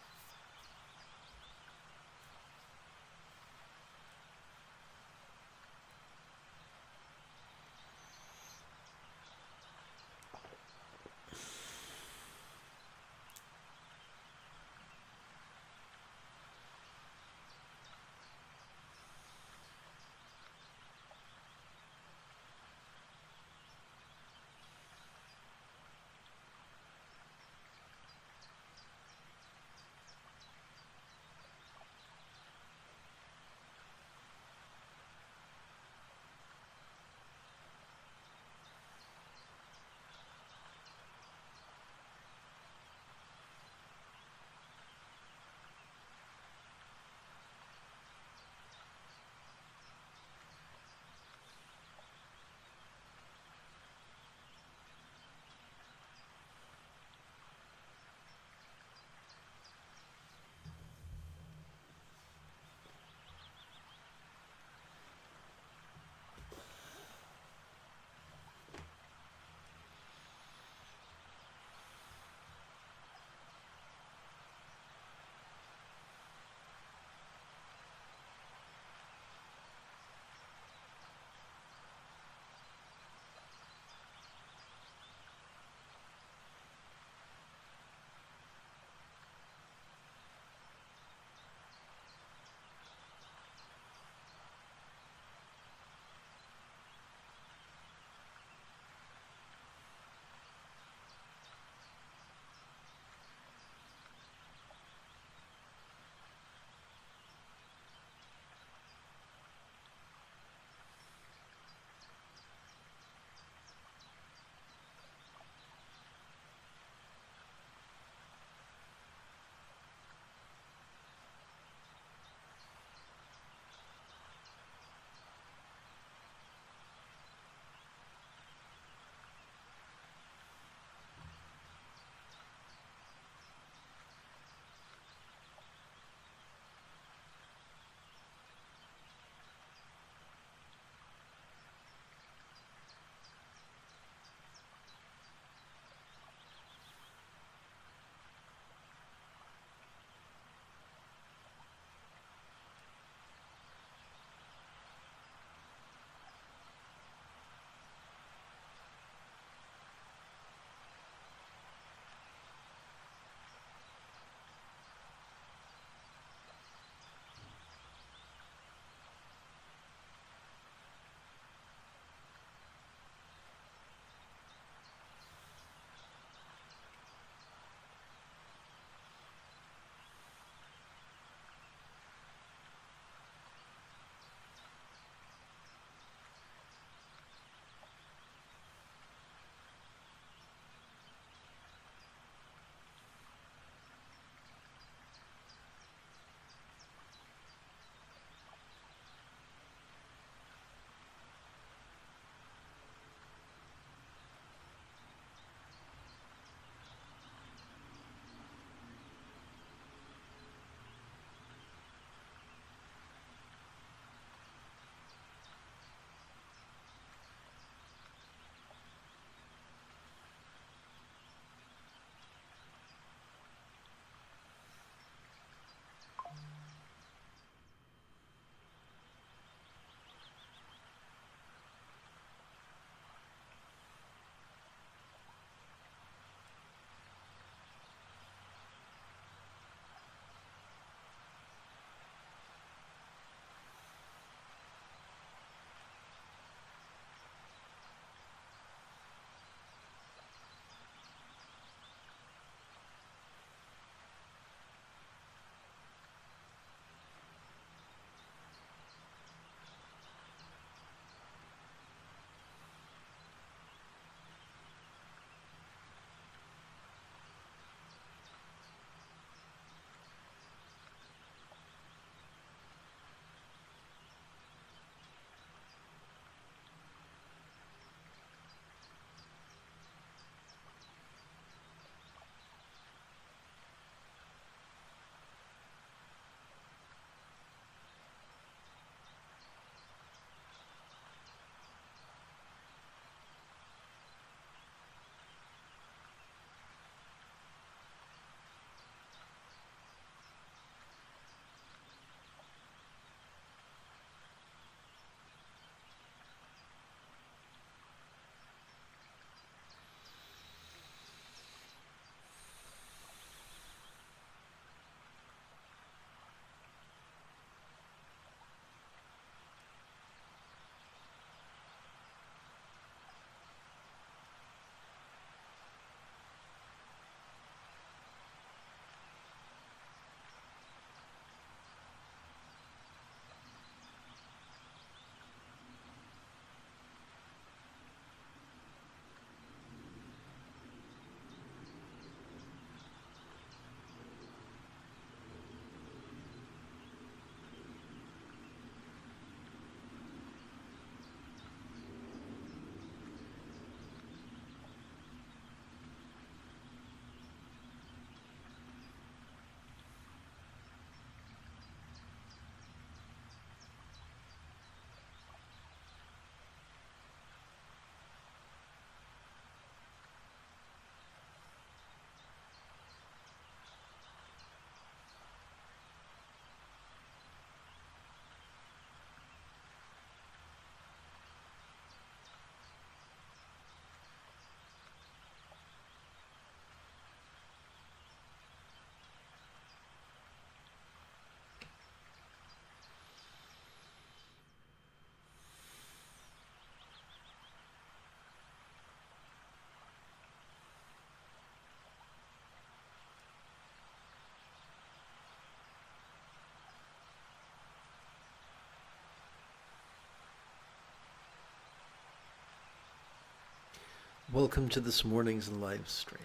Welcome to this morning's live stream.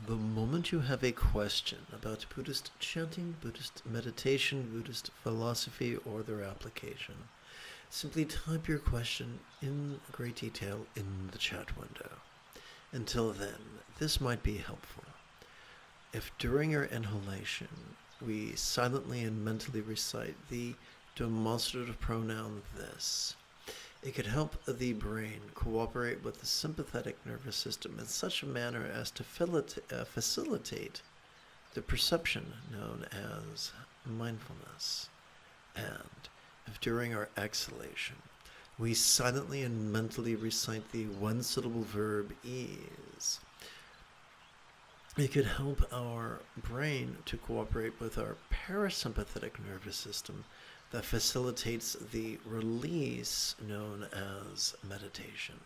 The moment you have a question about Buddhist chanting, Buddhist meditation, Buddhist philosophy, or their application, simply type your question in great detail in the chat window. Until then, this might be helpful. If during your inhalation we silently and mentally recite the demonstrative pronoun this, it could help the brain cooperate with the sympathetic nervous system in such a manner as to facilitate the perception known as mindfulness. And if during our exhalation we silently and mentally recite the one-syllable verb ease, it could help our brain to cooperate with our parasympathetic nervous system that facilitates the release known as meditation.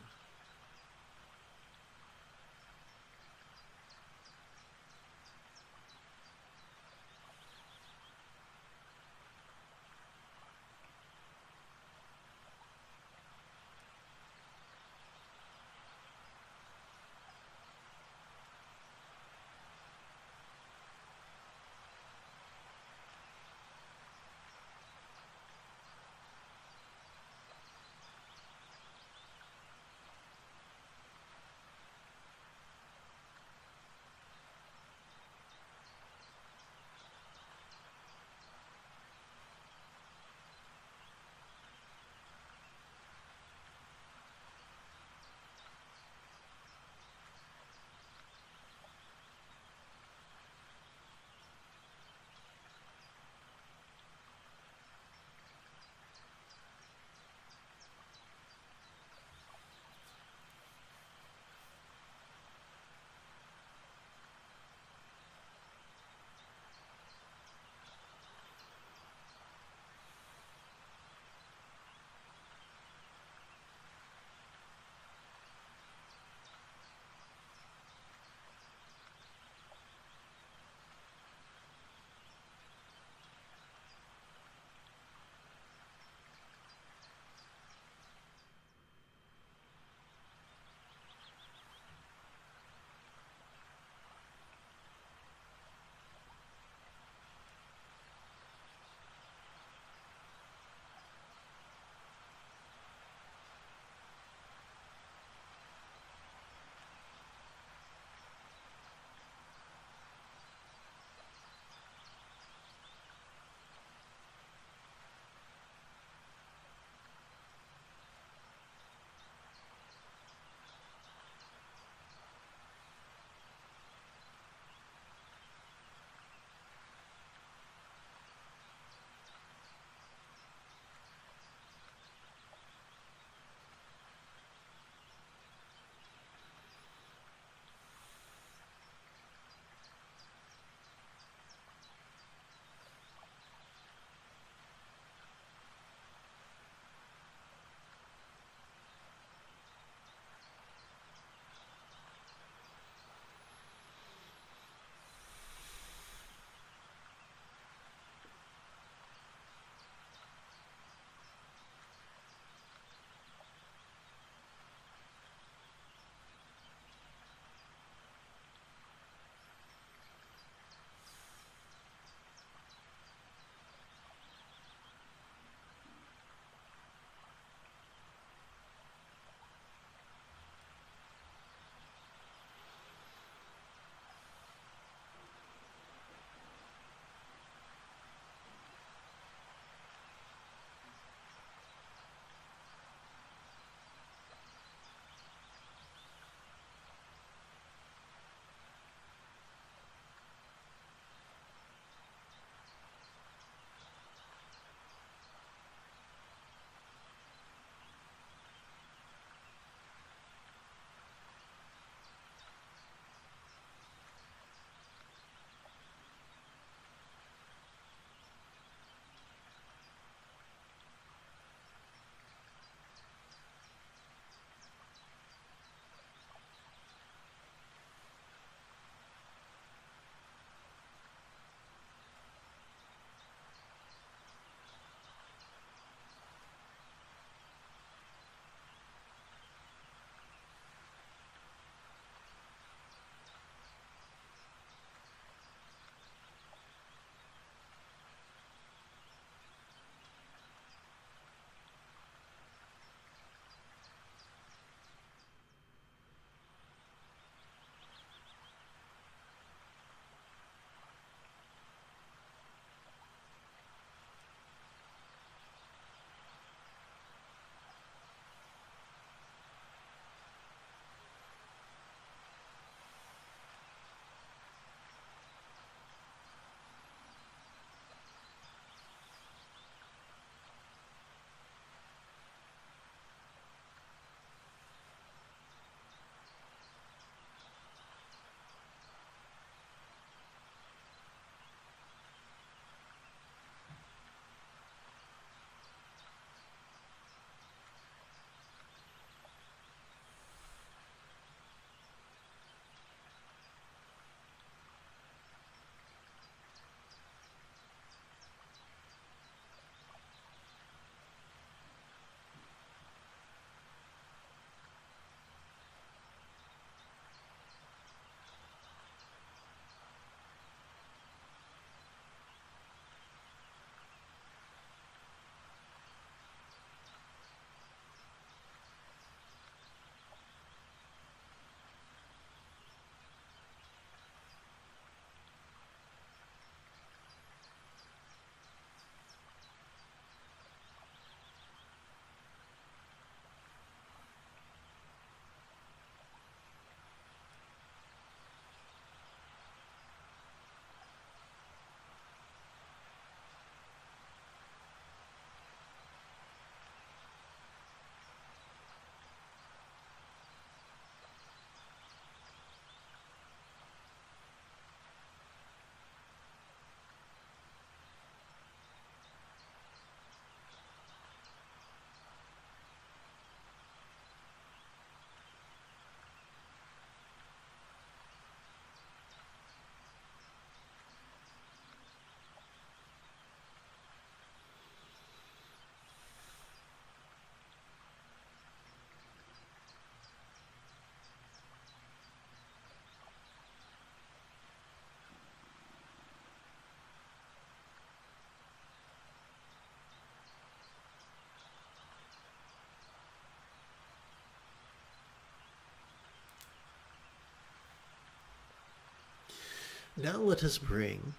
Now let us bring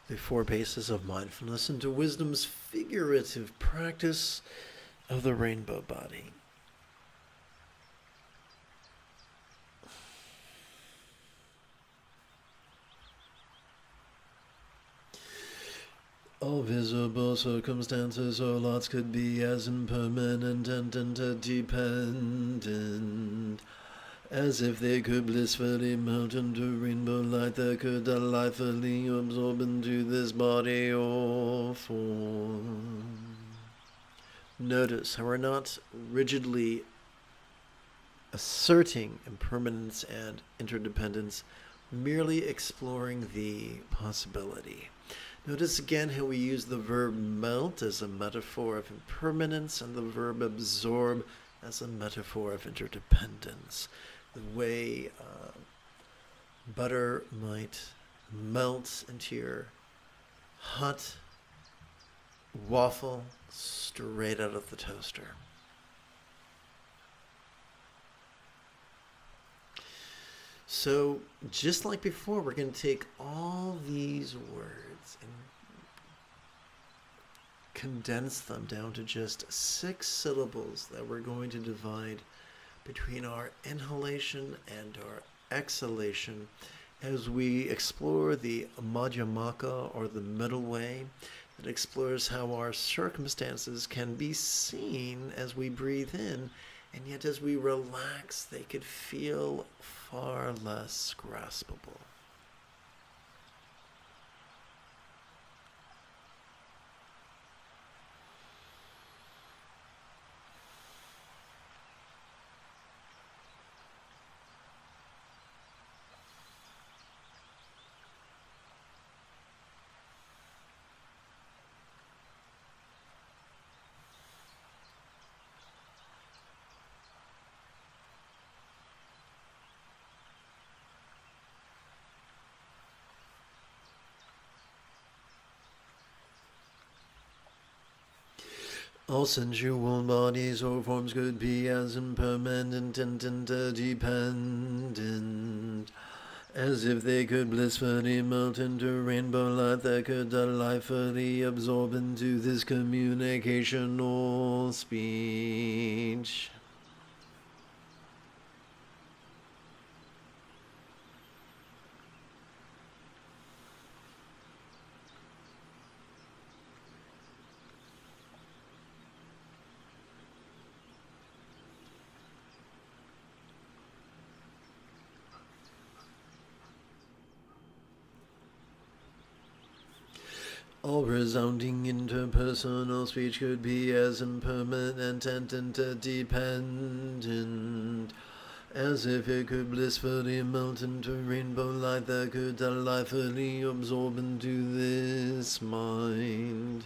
the 4 bases of mindfulness into wisdom's figurative practice of the rainbow body. All visible circumstances or lots could be as impermanent and interdependent as if they could blissfully melt into rainbow light that could delightfully absorb into this body or form. Notice how we're not rigidly asserting impermanence and interdependence, merely exploring the possibility. Notice again how we use the verb melt as a metaphor of impermanence and the verb absorb as a metaphor of interdependence. The way butter might melt into your hot waffle straight out of the toaster. So, just like before, we're going to take all these words and condense them down to just 6 syllables that we're going to divide between our inhalation and our exhalation as we explore the Madhyamaka, or the middle way, that explores how our circumstances can be seen as we breathe in, and yet as we relax, they could feel far less graspable. All sensual bodies or forms could be as impermanent and interdependent as if they could blissfully melt into rainbow light that could delightfully absorb into this communication or speech. All resounding interpersonal speech could be as impermanent and interdependent as if it could blissfully melt into rainbow light that could delightfully absorb into this mind.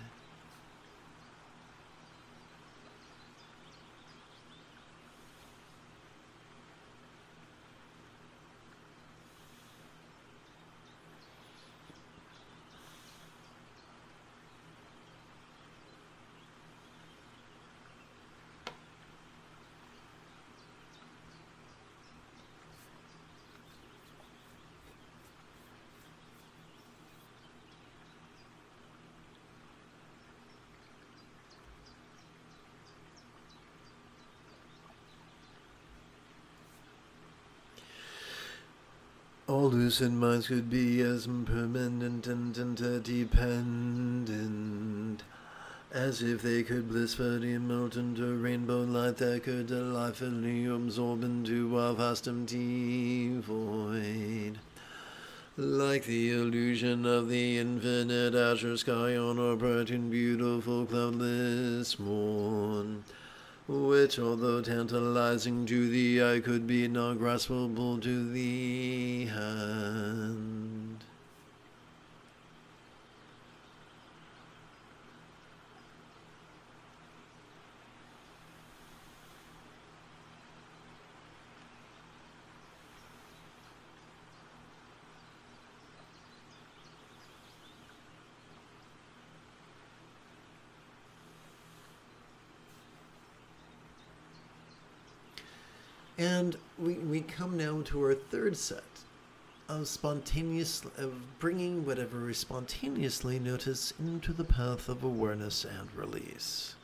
All lucid minds could be as impermanent and interdependent as if they could blissfully melt into rainbow light that could delightfully absorb into our vast empty void. Like the illusion of the infinite azure sky on a bright and beautiful cloudless morn, which, although tantalizing to the eye, could be not graspable to the hand. And we come now to our third set of bringing whatever we spontaneously notice into the path of awareness and release.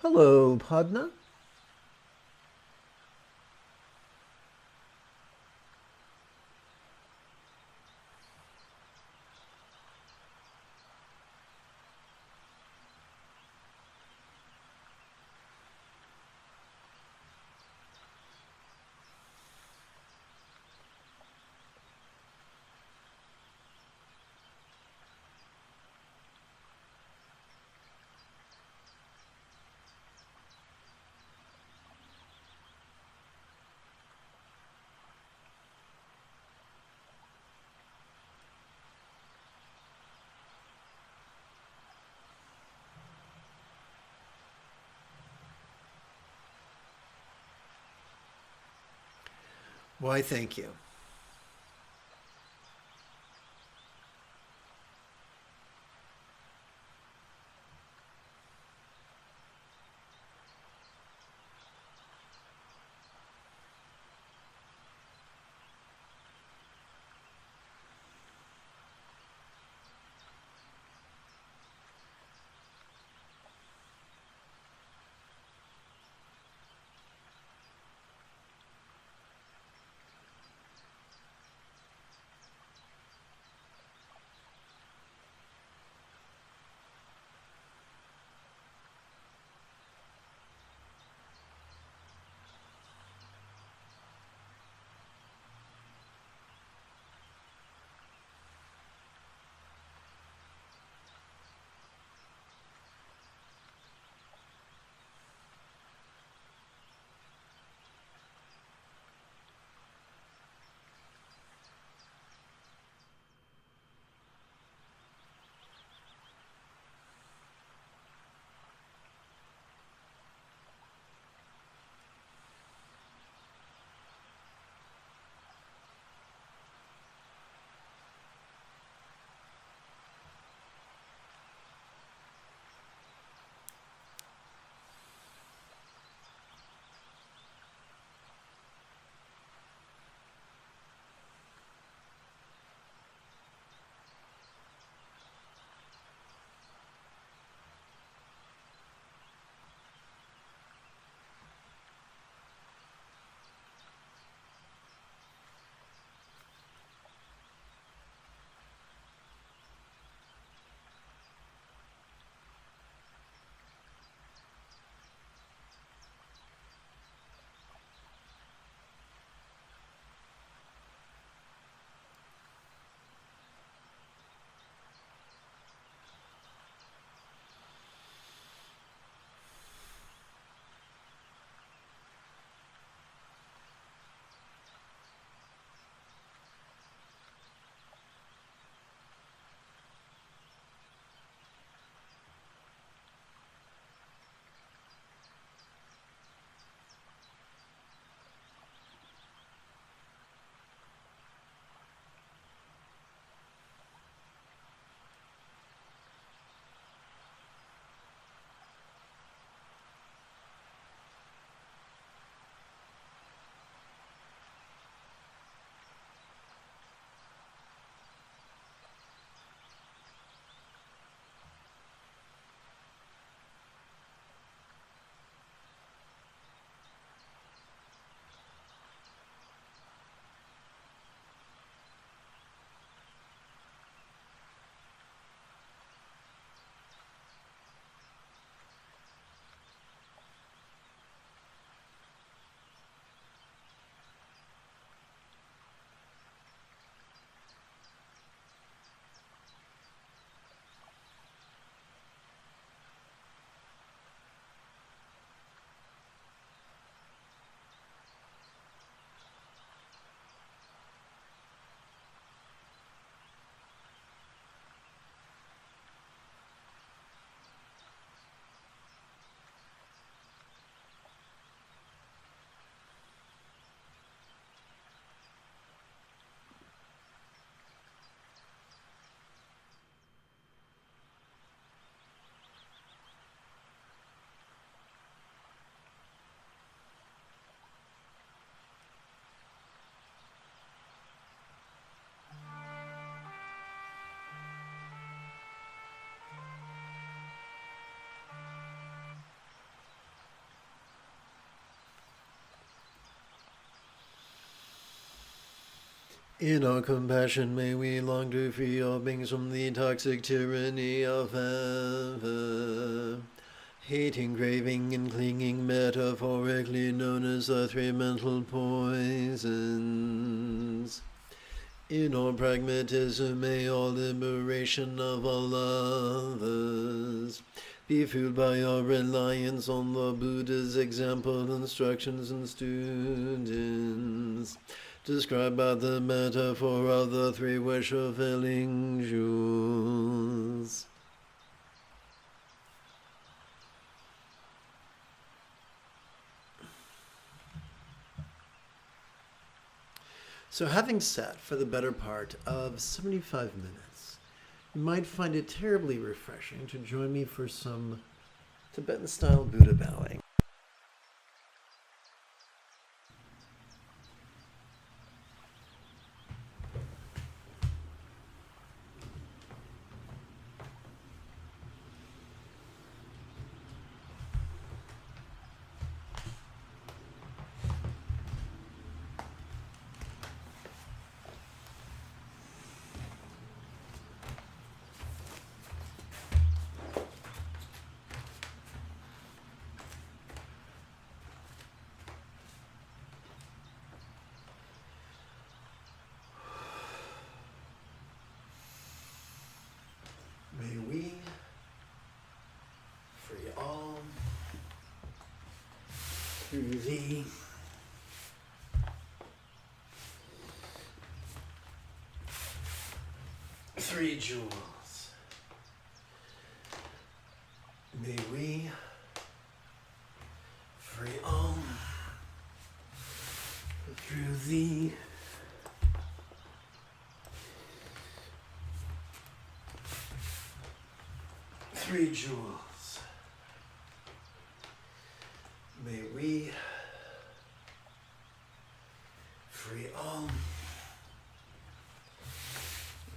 Hello, Padna. Why, thank you. In our compassion may we long to free all beings from the toxic tyranny of ever. Hating, craving, and clinging, metaphorically known as the three mental poisons. In all pragmatism may all liberation of all others be fueled by our reliance on the Buddha's example, instructions, and students, described by the metaphor of the three wish-fulfilling jewels. So having sat for the better part of 75 minutes, you might find it terribly refreshing to join me for some Tibetan-style Buddha bowing. May we free all through thee. Three jewels. May we free all through thee. Three jewels. May we free all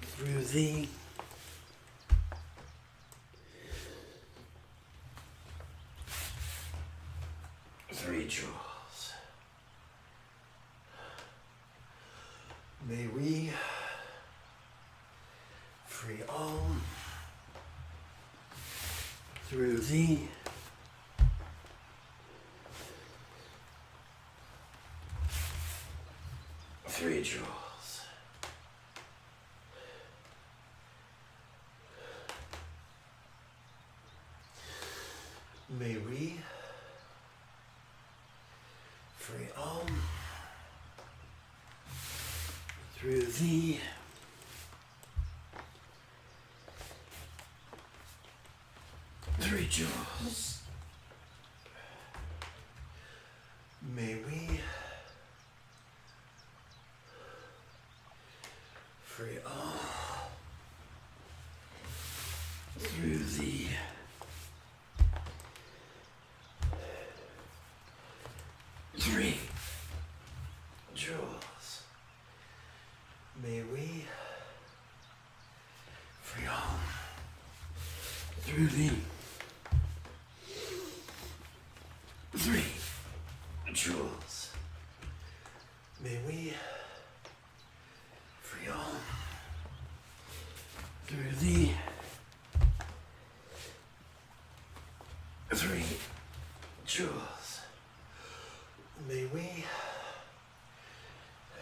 through thee. Three jewels. May we free all through thee. Three jewels. May we free all through thee. Three jewels. May we free all through thee. Three jewels. May we free all through thee. Three jewels. May we free all through thee. Three jewels. May we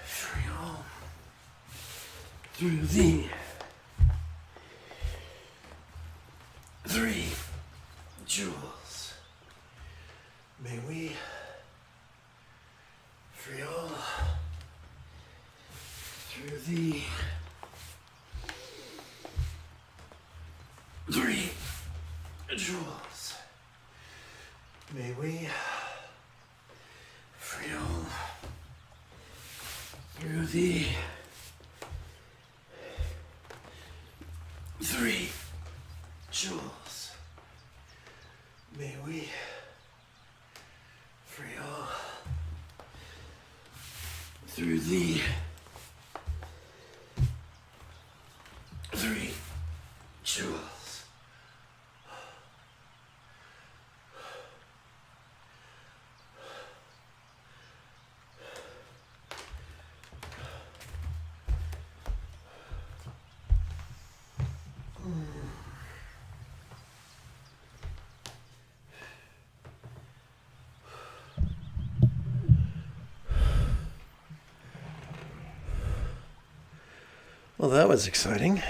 free all through thee. Three jewels. May we free all through thee. Three jewels. May we free all through thee. Three jewels. May we free all through thee. Three jewels. Well, that was exciting.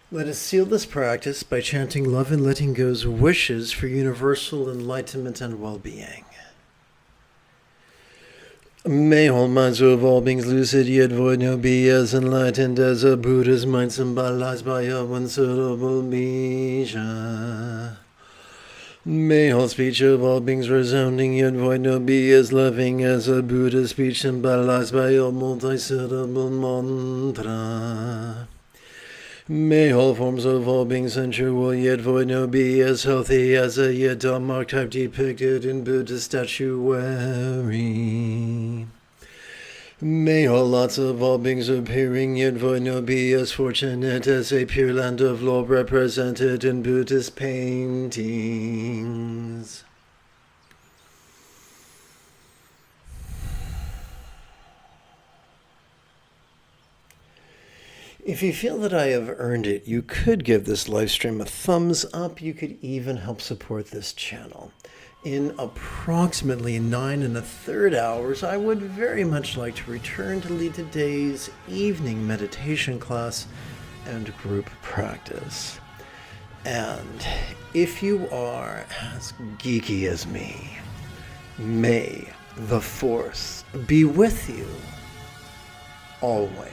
Let us seal this practice by chanting Love and Letting Go's wishes for universal enlightenment and well-being. May all minds of all beings lucid yet void no be as enlightened as a Buddha's mind symbolized by a one-syllable bija. May all speech of all beings resounding yet void no be as loving as a Buddha's speech symbolized by a multi-syllable mantra. May all forms of all beings sensual yet void no be as healthy as a Yidam archetype depicted in Buddha's statuary. May all lots of all beings appearing yet void no be as fortunate as a pure land of law represented in Buddhist paintings. If you feel that I have earned it, you could give this live stream a thumbs up. You could even help support this channel. In approximately 9 1/3 hours, I would very much like to return to lead today's evening meditation class and group practice. And if you are as geeky as me, may the Force be with you always.